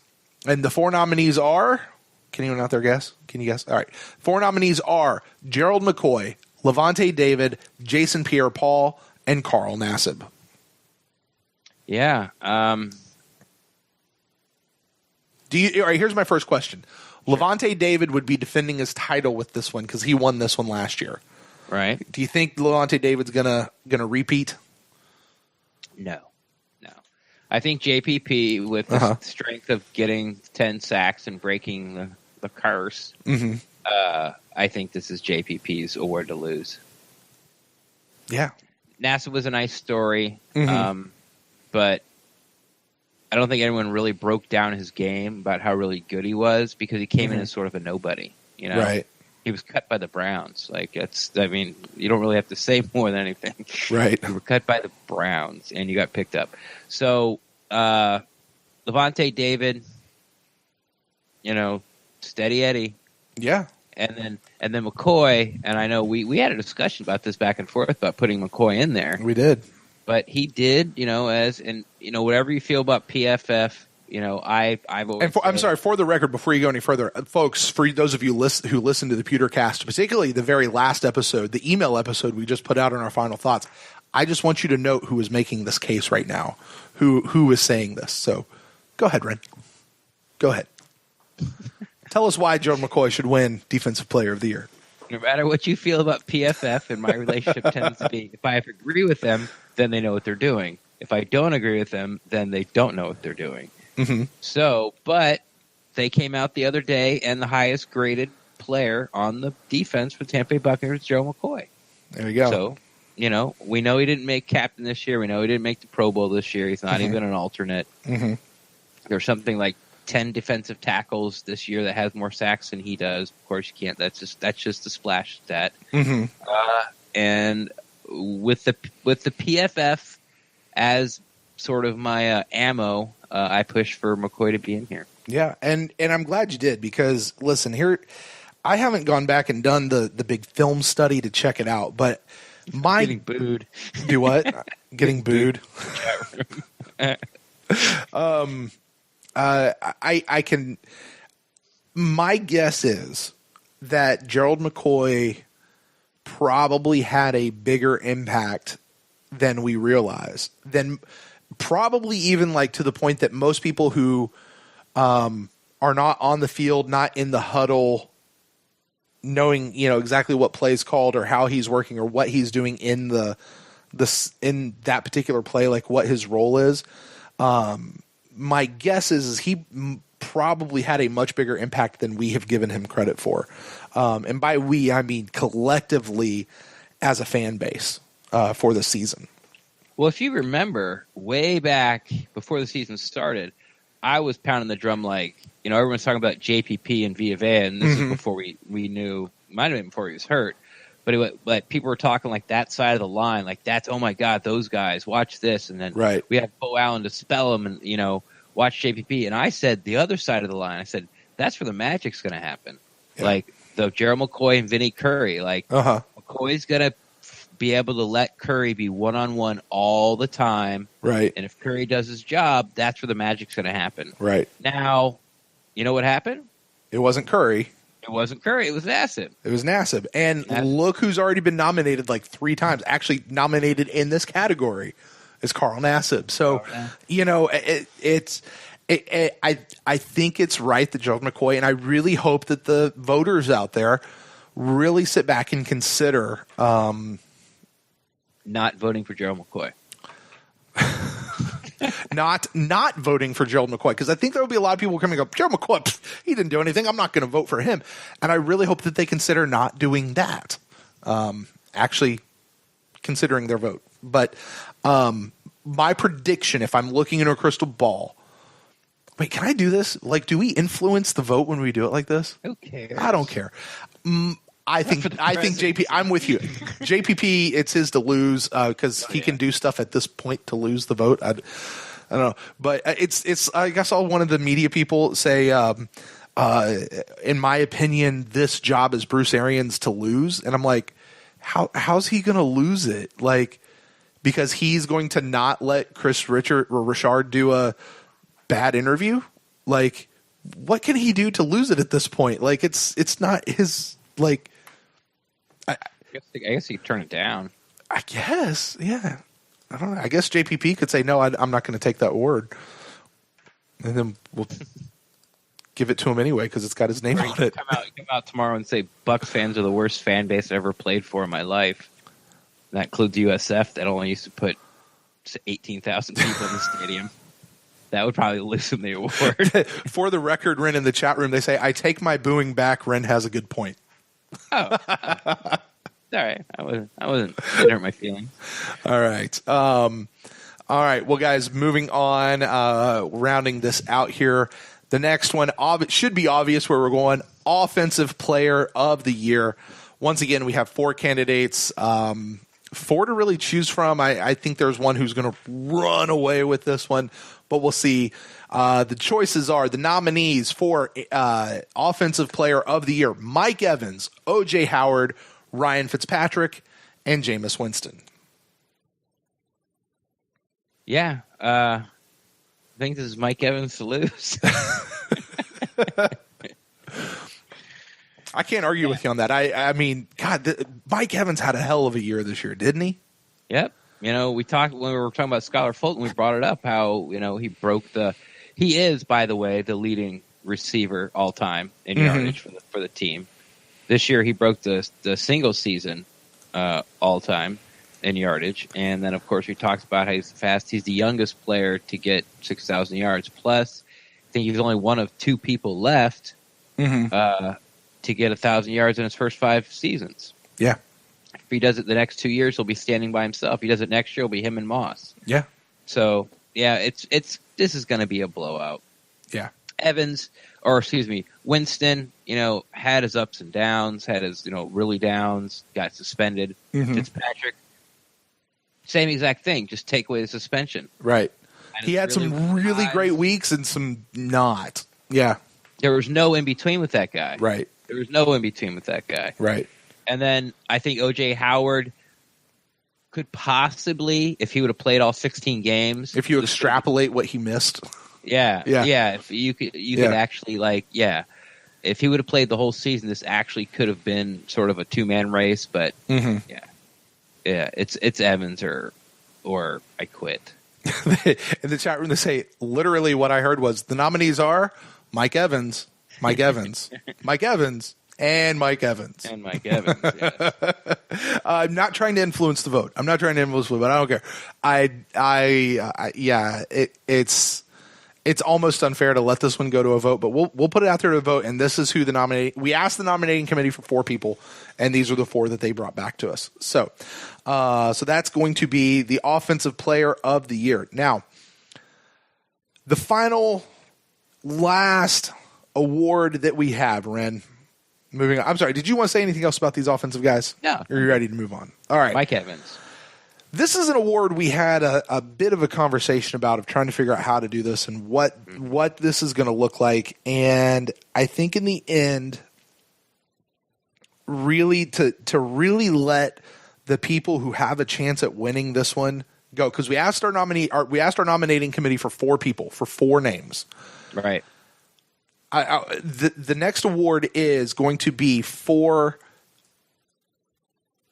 and the 4 nominees are, can anyone out there guess? Can you guess? All right. 4 nominees are Gerald McCoy, Levante David, Jason Pierre-Paul, and Carl Nassib. Yeah. All right, here's my first question. Sure. Levante David would be defending his title with this one because he won this one last year. Right. Do you think Levante David's gonna repeat? No. I think JPP, with the strength of getting 10 sacks and breaking the curse, I think this is JPP's award to lose. Yeah. NASA was a nice story, but I don't think anyone really broke down his game about how really good he was, because he came in as sort of a nobody. Right. He was cut by the Browns. Like, you don't really have to say more than anything. Right. You were cut by the Browns, and you got picked up. So, Levante David, steady Eddie. Yeah. And then McCoy, and I know we had a discussion about this back and forth about putting McCoy in there. We did. But he did, whatever you feel about PFF, I've always. I'm sorry, for the record, before you go any further, folks, for those of you who listen to the PewterCast, particularly the very last episode, the email episode we just put out on our final thoughts, I just want you to note who is making this case right now, who is saying this. So go ahead, Ren. Go ahead. Tell us why Joe McCoy should win Defensive Player of the Year. No matter what you feel about PFF, and my relationship tends to be, if I agree with them, then they know what they're doing. If I don't agree with them, then they don't know what they're doing. Mm-hmm. So, but they came out the other day, and the highest graded player on the defense for Tampa Bay Buccaneers, Joe McCoy. There you go. So, we know he didn't make captain this year. We know he didn't make the Pro Bowl this year. He's not even an alternate. Mm-hmm. There's something like 10 defensive tackles this year that has more sacks than he does. Of course, you can't. That's just a splash stat. Mm-hmm. And with the PFF as sort of my ammo, I push for McCoy to be in here. Yeah, and I'm glad you did, because listen, here I haven't gone back and done the big film study to check it out, but getting booed. Do what? Getting booed. I can. My guess is that Gerald McCoy probably had a bigger impact than we realize. Than probably even like to the point that most people who are not on the field, not in the huddle, knowing exactly what play's called or how he's working or what he's doing in in that particular play, like what his role is. My guess is he probably had a much bigger impact than we have given him credit for. And by we, I mean collectively as a fan base for the season. Well, if you remember, way back before the season started, I was pounding the drum like, everyone's talking about JPP and Vita Vea, and this is before we knew, might have been before he was hurt, but people were talking like that side of the line, like that's, oh my God, those guys, watch this. And then we had Bo Allen to spell them and, watch JPP. And I said the other side of the line, I said, that's where the magic's going to happen. Yeah. Like the Gerald McCoy and Vinny Curry, like McCoy's going to be able to let Curry be one-on-one all the time. Right. And if Curry does his job, that's where the magic's going to happen. Right. Now, you know what happened? It wasn't Curry. It wasn't Curry. It was Nassib. And look who's already been nominated like 3 times. Actually nominated in this category is Carl Nassib. So, I think it's right that Gerald McCoy, and I really hope that the voters out there really sit back and consider not voting for Gerald McCoy. not voting for Gerald McCoy, because I think there will be a lot of people coming up, Gerald McCoy, he didn't do anything, I'm not going to vote for him. And I really hope that they consider not doing that, actually considering their vote. But my prediction, if I'm looking into a crystal ball, wait, can I do this? Like, do we influence the vote when we do it like this? Who cares? I don't care. I think JP. I'm with you. JPP, it's his to lose because he can do stuff at this point to lose the vote. I don't know, but it's. I guess all one of the media people say, in my opinion, this job is Bruce Arians to lose, and I'm like, how's he going to lose it? Like, because he's going to not let Chris Richard do a bad interview. Like, what can he do to lose it at this point? Like, it's not his. Like, I guess he could turn it down. I guess, yeah. I don't know. I guess JPP could say, no, I'm not going to take that word. And then we'll give it to him anyway because it's got his name on it. Come out tomorrow and say, Bucs fans are the worst fan base I ever played for in my life. And that includes USF that only used to put 18,000 people in the stadium. That would probably lose him the award. For the record, Ren, in the chat room, they say, I take my booing back. Ren has a good point. Oh, all right. I wasn't didn't hurt my feelings. All right. All right. Well, guys, moving on, rounding this out here. The next one should be obvious where we're going. Offensive Player of the Year. Once again, we have 4 candidates, 4 to really choose from. I think there's one who's going to run away with this one, but we'll see. The choices are the nominees for Offensive Player of the Year: Mike Evans, O.J. Howard, Ryan Fitzpatrick, and Jameis Winston. Yeah, I think this is Mike Evans to lose. I can't argue with you on that. I mean, God, Mike Evans had a hell of a year this year, didn't he? Yep. We talked when we were talking about Skylar Fulton. We brought it up how he broke the. He is, by the way, the leading receiver all time in yardage for the team. This year, he broke the single season all time in yardage, and then of course we talked about how he's fast. He's the youngest player to get 6,000 yards. Plus, I think he's only one of 2 people left to get 1,000 yards in his first 5 seasons. Yeah. If he does it the next 2 years, he'll be standing by himself. If he does it next year, it'll be him and Moss. Yeah. So yeah, this is going to be a blowout. Yeah. Winston, had his ups and downs, had his, really downs, got suspended. Fitzpatrick, same exact thing, just take away the suspension. Right. He had some really great weeks and some not. Yeah. There was no in between with that guy. Right. There was no in between with that guy. Right. And then I think O.J. Howard could possibly, if he would have played all 16 games. If you extrapolate what he missed. Yeah. If you could actually if he would have played the whole season, this actually could have been sort of a 2-man race. But it's Evans or I quit. In the chat room, they say literally what I heard was the nominees are Mike Evans, Mike Evans, Mike Evans, and Mike Evans. And Mike Evans, yes. I'm not trying to influence the vote. But I don't care. It's almost unfair to let this one go to a vote, but we'll put it out there to a vote, and this is who the nominate. We asked the nominating committee for 4 people, and these are the 4 that they brought back to us. So that's going to be the Offensive Player of the Year. Now, the last award that we have, Ren. Moving on. I'm sorry. Did you want to say anything else about these offensive guys? No. Or are you ready to move on? All right. Mike Evans. This is an award we had a bit of a conversation about of trying to figure out how to do this and what this is going to look like. And I think in the end, really to really let the people who have a chance at winning this one go, because we asked our nominating committee for 4 people, for 4 names. Right. The next award is going to be for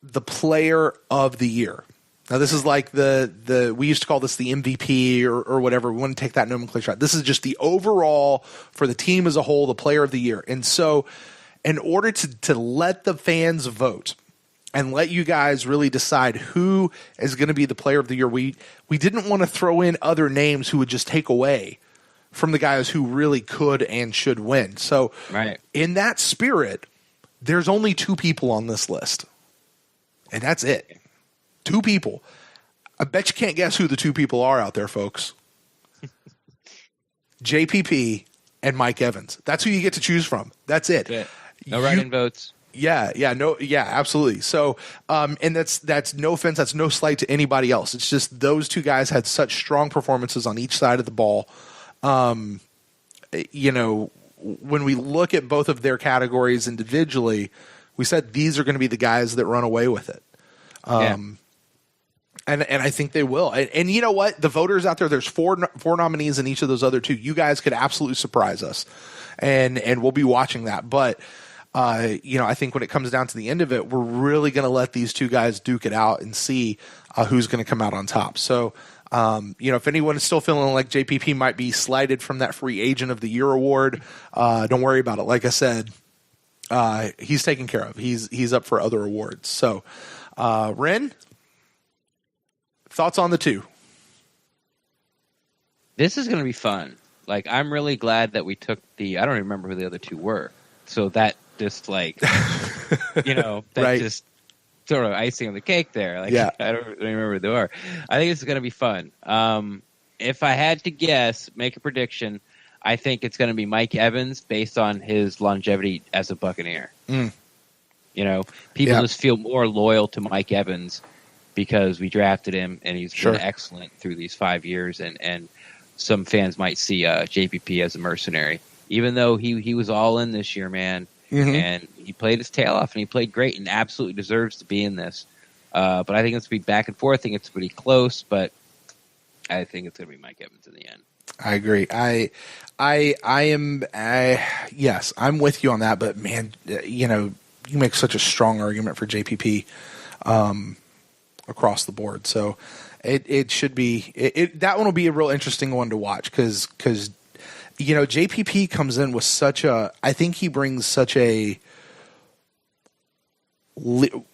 the Player of the Year. Now, this is like we used to call this the MVP or whatever. We want to take that nomenclature out. This is just the overall, for the team as a whole, the Player of the Year. And so in order to let the fans vote and let you guys really decide who is going to be the Player of the Year, we didn't want to throw in other names who would just take away from the guys who really could and should win. So in that spirit, there's only 2 people on this list. And that's it. 2 people. I bet you can't guess who the 2 people are out there, folks. JPP and Mike Evans. That's who you get to choose from. That's it. No write-in votes. Yeah, absolutely. So, and that's no offense. That's no slight to anybody else. It's just those 2 guys had such strong performances on each side of the ball. When we look at both of their categories individually, we said these are going to be the guys that run away with it. And I think they will. And you know what? The voters out there, there's four nominees in each of those other 2. You guys could absolutely surprise us. And we'll be watching that. But, I think when it comes down to the end of it, we're really going to let these 2 guys duke it out and see who's going to come out on top. So, if anyone is still feeling like JPP might be slighted from that Free Agent of the Year award, don't worry about it. Like I said, he's taken care of. He's up for other awards. So, Ren, thoughts on the 2? This is going to be fun. Like, I'm really glad that we took I don't even remember who the other 2 were. So that just just sort of icing on the cake there. Like, I don't remember who they are. I think this is going to be fun. If I had to guess, make a prediction, I think it's going to be Mike Evans based on his longevity as a Buccaneer. Mm. You know, people just feel more loyal to Mike Evans because we drafted him and he's been excellent through these 5 years. And some fans might see JPP as a mercenary, even though he was all in this year, man. Mm-hmm. And he played his tail off and he played great and absolutely deserves to be in this. But I think it's going to be back and forth. I think it's pretty close, but I think it's going to be Mike Evans in the end. I agree. Yes, I'm with you on that. But man, you know, you make such a strong argument for JPP across the board. So it should be that one will be a real interesting one to watch because you know JPP comes in with I think he brings such a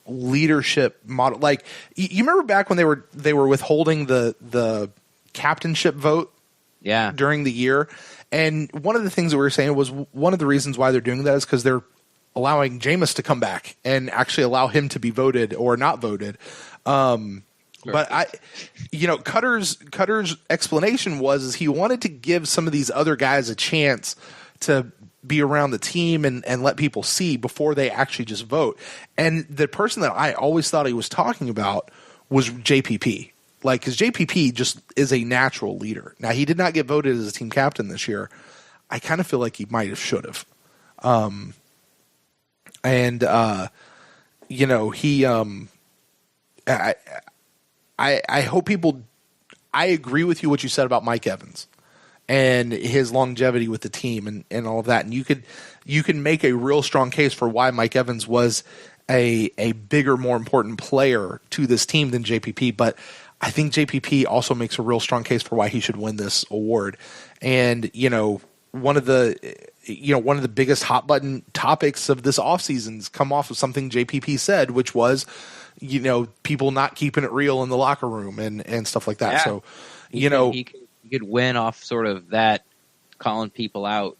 leadership model. Like you remember back when they were withholding the captainship vote during the year, and one of the things that we were saying was one of the reasons why they're doing that is because they're allowing Jameis to come back and actually allow him to be voted or not voted. But Cutter's explanation was he wanted to give some of these other guys a chance to be around the team and let people see before they actually just vote. And the person that I always thought he was talking about was JPP. Like, because JPP just is a natural leader. Now, he did not get voted as a team captain this year. I kind of feel like he might have should have. I hope people. I agree with you what you said about Mike Evans and his longevity with the team and all of that. And you can make a real strong case for why Mike Evans was a bigger, more important player to this team than JPP. But I think JPP also makes a real strong case for why he should win this award. And one of the biggest hot button topics of this offseason's come off of something JPP said, which was, people not keeping it real in the locker room and stuff like that. Yeah. So, he could win off sort of that calling people out.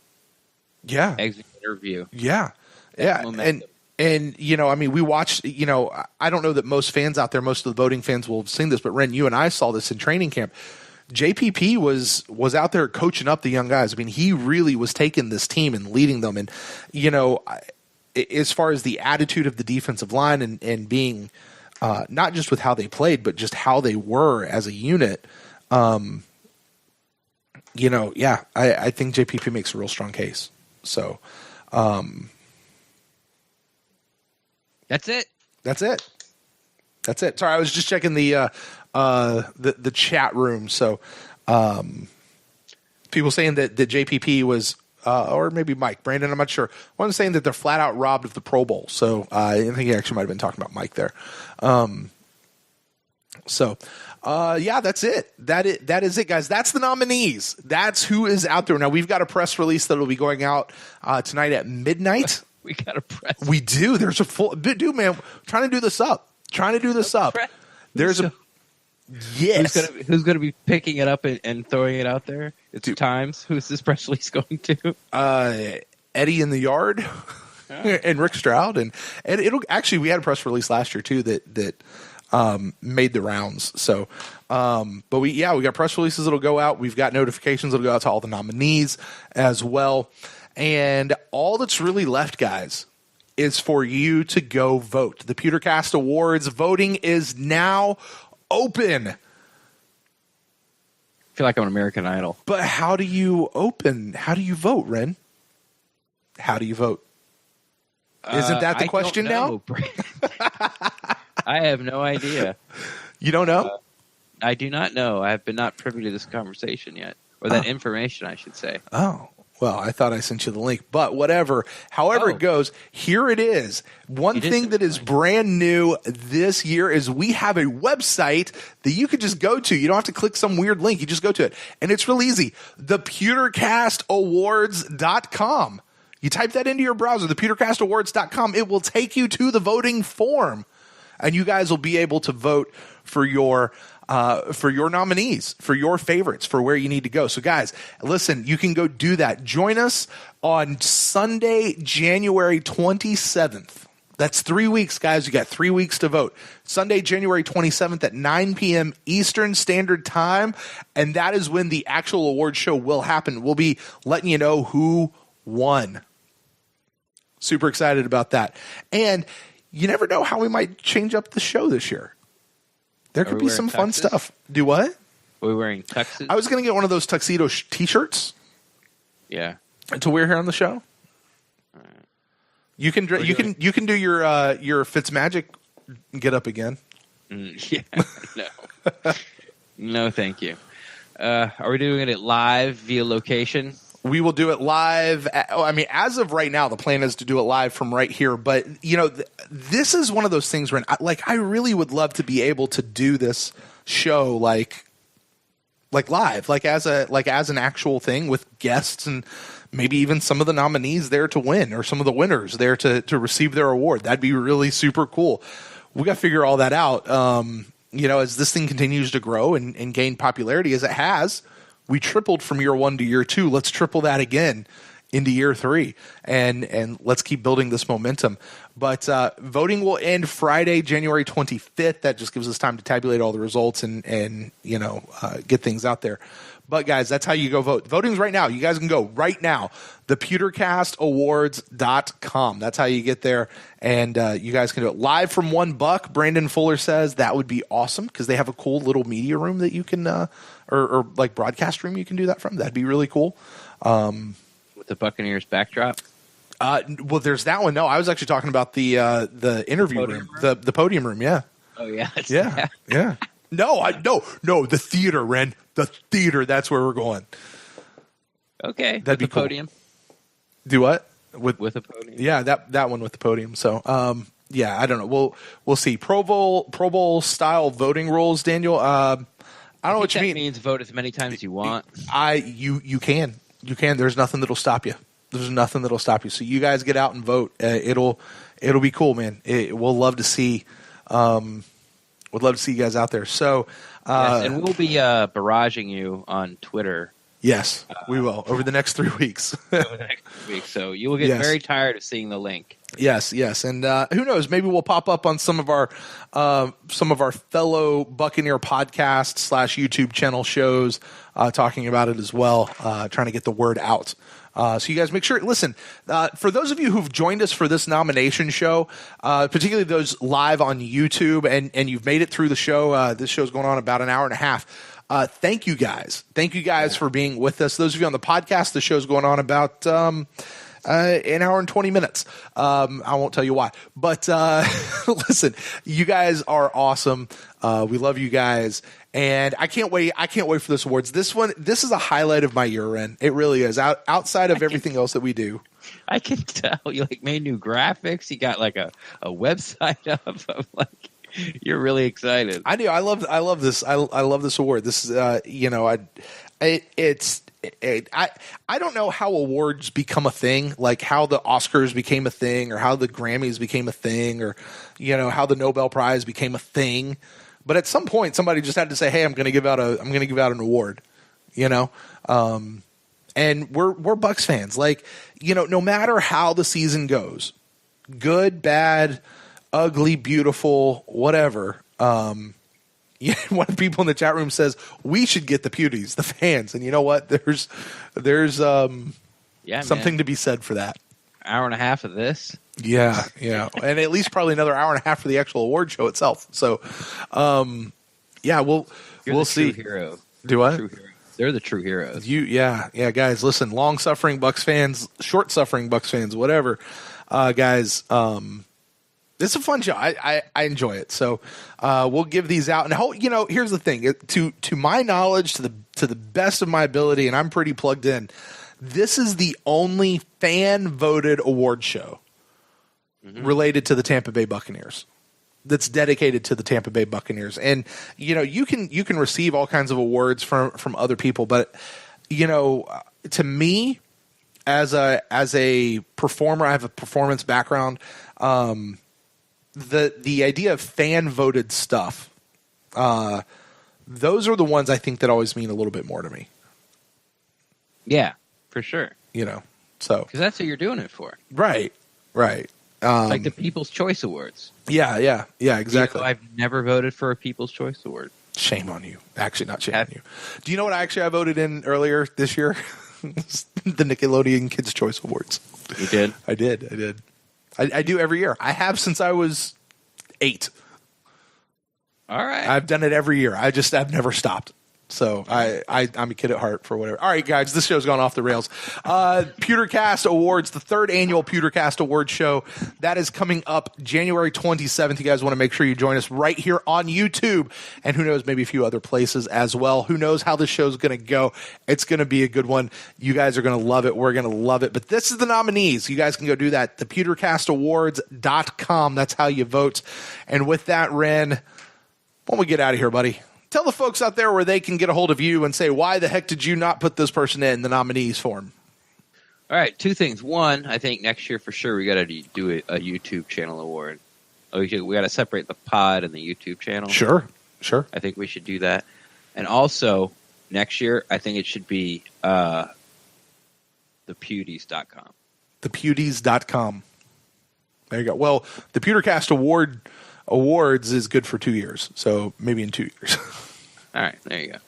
Yeah. Exit interview. Yeah. Yeah. Momentum. And we watched, I don't know that most fans out there, most of the voting fans will have seen this, but Ren, you and I saw this in training camp. JPP was out there coaching up the young guys. I mean, he really was taking this team and leading them. And, as far as the attitude of the defensive line and being not just with how they played, but just how they were as a unit, I think JPP makes a real strong case. So, That's it. Sorry, I was just checking the chat room. So, people saying that JPP was, or maybe Mike Brandon, I'm not sure. One saying that they're flat out robbed of the Pro Bowl. So I think he actually might have been talking about Mike there. That's it. That is it, guys. That's the nominees. That's who is out there. Now we've got a press release that will be going out tonight at midnight. We got a press. We do. There's a full dude, man. Trying to do this up. There's a yes. Who's gonna be picking it up and throwing it out there? It's Times. Who's this press release going to? Eddie in the Yard and Rick Stroud and it'll actually we had a press release last year too that made the rounds. So, but we got press releases that'll go out. We've got notifications that'll go out to all the nominees as well. And all that's really left, guys, is for you to go vote. The PewterCast Awards voting is now open. I feel like I'm an American Idol. But how do you vote, Ren? How do you vote? Isn't that the question now? I have no idea. You don't know? I do not know. I have been not privy to this conversation yet. Or that information, I should say. Oh. Well, I thought I sent you the link, but whatever. However it goes, here it is. One thing that is brand new this year is we have a website that you could just go to. You don't have to click some weird link. You just go to it. And it's real easy. ThePewterCastAwards.com. You type that into your browser, ThePewterCastAwards.com. It will take you to the voting form. And you guys will be able to vote for your nominees, for your favorites, for where you need to go. So guys, listen, you can go do that. Join us on Sunday, January 27th That's 3 weeks, guys. You got 3 weeks to vote. Sunday, January 27th at 9 p.m. Eastern Standard Time. And that is when the actual award show will happen. We'll be letting you know who won. Super excited about that. And you never know how we might change up the show this year. There could be some fun stuff. Do what? Are we wearing tuxes? I was going to get one of those tuxedo t-shirts. Yeah. To wear here on the show. You can do your Fitzmagic get up again. Yeah, no, no, thank you. Are we doing it live via location? We will do it live. As of right now, the plan is to do it live from right here. But this is one of those things where, I really would love to be able to do this show like live, as an actual thing with guests and maybe even some of the nominees there to win or some of the winners there to receive their award. That'd be really super cool. We got to figure all that out. As this thing continues to grow and gain popularity as it has, we tripled from year 1 to year 2. Let's triple that again into year 3 and let's keep building this momentum. But voting will end Friday, January 25th. That just gives us time to tabulate all the results and get things out there. But, guys, that's how you go vote. Voting's right now. You guys can go right now. The PewterCastAwards.com. That's how you get there. And you guys can do it live from $1. Brandon Fuller says that would be awesome because they have a cool little media room that you can or like broadcast room you can do that from. That'd be really cool. With the Buccaneers backdrop? Well, there's that one. No, I was actually talking about the interview room. The podium room, yeah. Oh, yeah. Yeah. No, the theater, Ren. The theater, that's where we're going. Okay. That'd be the cool. Podium. Do what? With a podium. Yeah, that one with the podium. So, I don't know. We'll see. Pro Bowl style voting rules, Daniel. I don't know what you mean. That means vote as many times as you want. You can. There's nothing that'll stop you. There's nothing that'll stop you. So you guys get out and vote. It'll be cool, man. We'll love to see. Would love to see you guys out there. So, yes, and we'll be barraging you on Twitter. Yes, we will over the next 3 weeks. So you will get very tired of seeing the link. Yes, and who knows? Maybe we'll pop up on some of our fellow Buccaneer podcast / YouTube channel shows talking about it as well, trying to get the word out. So you guys make sure, listen, for those of you who've joined us for this nomination show, particularly those live on YouTube and you've made it through the show, this show's going on about an hour and a half. Thank you guys. Thank you guys for being with us. Those of you on the podcast, the show's going on about an hour and 20 minutes. I won't tell you why, but listen, you guys are awesome. We love you guys. And I can't wait. For this awards. This is a highlight of my year, Ren. It really is. Outside of everything else that we do. I can tell you made new graphics. You got a website up. I'm you're really excited. I do. I love this. I love this award. This is I don't know how awards become a thing, like how the Oscars became a thing, or how the Grammys became a thing, or how the Nobel Prize became a thing. But at some point, somebody just had to say, "Hey, I'm going to give out an award," and we're Bucs fans. No matter how the season goes, good, bad, ugly, beautiful, whatever. One of the people in the chat room says we should get the Pewties, the fans, and you know what? There's something to be said for that. Hour and a half of this. Yeah, and at least probably another hour and a half for the actual award show itself. So, we'll see. True hero. Do what? True hero. They're the true heroes. Guys. Listen, long-suffering Bucs fans, short-suffering Bucs fans, whatever, guys. It's a fun show. I enjoy it. So, we'll give these out. And here's the thing. To my knowledge, to the best of my ability, and I'm pretty plugged in. This is the only fan-voted award show related to the Tampa Bay Buccaneers that's dedicated to the Tampa Bay Buccaneers. And you can receive all kinds of awards from other people, but to me, as a performer, I have a performance background. The idea of fan-voted stuff, those are the ones I think that always mean a little bit more to me. Yeah. For sure. So. Because that's what you're doing it for. Right. It's like the People's Choice Awards. Yeah, exactly. I've never voted for a People's Choice Award. Shame on you. Actually, not shame on you. Do you know what I voted in earlier this year? The Nickelodeon Kids' Choice Awards. You did? I did. I do every year. I have since I was 8. All right. I've done it every year. I've never stopped. So I'm a kid at heart for whatever. All right, guys, this show's gone off the rails. PewterCast Awards, the 3rd annual PewterCast Awards show. That is coming up January 27th. You guys want to make sure you join us right here on YouTube. And who knows, maybe a few other places as well. Who knows how this show's going to go. It's going to be a good one. You guys are going to love it. We're going to love it. But this is the nominees. You guys can go do that. The PewterCastAwards.com. That's how you vote. And with that, Ren, why don't we get out of here, buddy? Tell the folks out there where they can get a hold of you and say, why the heck did you not put this person in the nominees form? All right, 2 things. One, I think next year for sure we got to do a YouTube channel award. We got to separate the pod and the YouTube channel. Sure. I think we should do that. And also, next year, I think it should be thepewties.com. Thepewties.com. There you go. Well, the PewterCast Awards is good for 2 years, so maybe in 2 years. All right, there you go.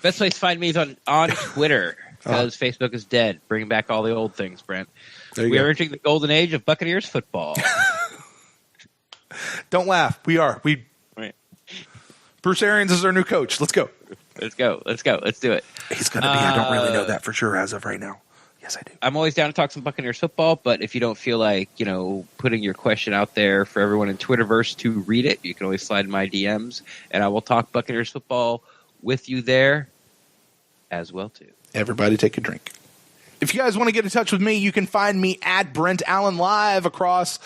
Best place to find me is on Twitter, because Facebook is dead. Bring back all the old things, Brent. We are entering the golden age of Buccaneers football. Don't laugh. We are. Right. Bruce Arians is our new coach. Let's go. Let's do it. He's going to be. I don't really know that for sure as of right now. Yes, I do. I'm always down to talk some Buccaneers football, but if you don't feel like, putting your question out there for everyone in Twitterverse to read it, you can always slide in my DMs, and I will talk Buccaneers football with you there as well, too. Everybody take a drink. If you guys want to get in touch with me, you can find me at Brent Allen Live across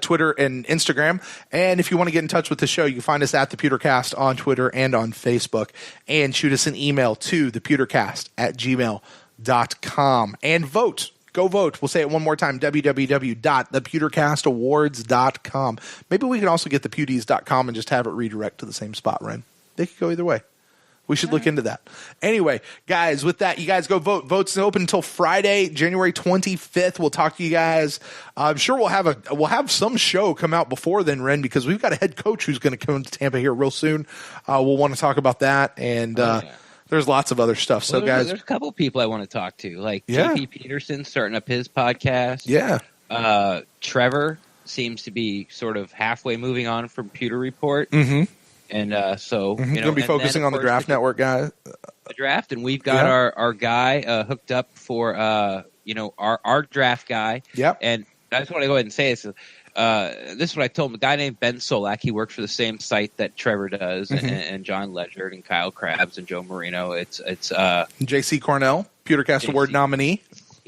Twitter and Instagram. And if you want to get in touch with the show, you can find us at the PewterCast on Twitter and on Facebook. And shoot us an email to thepewtercast@gmail.com. And vote. Go vote. We'll say it one more time, www.thepewtercastawards.com. Maybe we can also get the pewties.com and just have it redirect to the same spot, Ren. They could go either way. We should look into that. Anyway, guys, with that, you guys go vote. Votes open until Friday, January 25th. We'll talk to you guys. I'm sure we'll have some show come out before then, Ren, because we've got a head coach who's going to come to Tampa here real soon. We'll want to talk about that, and there's lots of other stuff. So, guys, there's a couple people I want to talk to, like JP Peterson starting up his podcast. Yeah. Trevor seems to be sort of halfway moving on from Pewter Report. Mm-hmm. And so, going to be focusing on the Draft Network guy. The draft, and we've got our guy hooked up for our draft guy. Yep. And I just want to go ahead and say this. This is what I told him. A guy named Ben Solak. He works for the same site that Trevor does, and John Ledgerd and Kyle Krabs and Joe Marino. It's J.C. Cornell, PewterCast Award nominee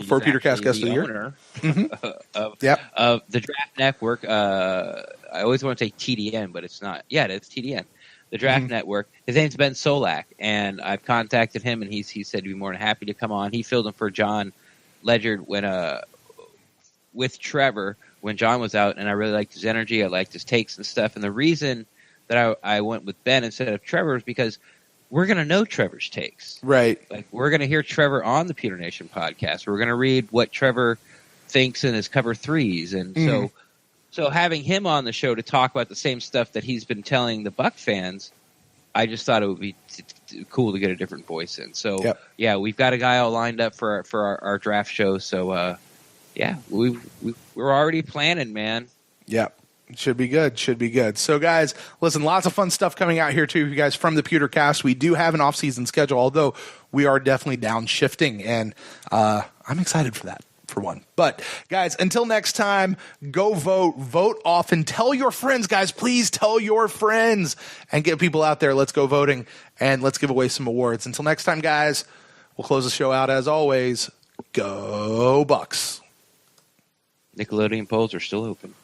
for PewterCast Guest of the Year. Of the Draft Network. I always want to say TDN, but it's not. Yeah, it's TDN. The Draft Network. His name's Ben Solak, and I've contacted him, and he said he'd be more than happy to come on. He filled in for John Ledgerd with Trevor when John was out, and I really liked his energy. I liked his takes and stuff. And the reason that I went with Ben instead of Trevor is because we're going to know Trevor's takes. Right. Like, we're going to hear Trevor on the Pewter Nation podcast. We're going to read what Trevor thinks in his cover threes. And so having him on the show to talk about the same stuff that he's been telling the Buck fans, I just thought it would be cool to get a different voice in. So, we've got a guy all lined up for our draft show. So, we're already planning, man. Yeah. Should be good. So, guys, listen, lots of fun stuff coming out here, too, you guys, from the PewterCast. We do have an off-season schedule, although we are definitely downshifting, and I'm excited for that, for one. But, guys, until next time, go vote often. Tell your friends, guys. Please tell your friends and get people out there. Let's go voting, and let's give away some awards. Until next time, guys, we'll close the show out as always. Go Bucks. Nickelodeon polls are still open.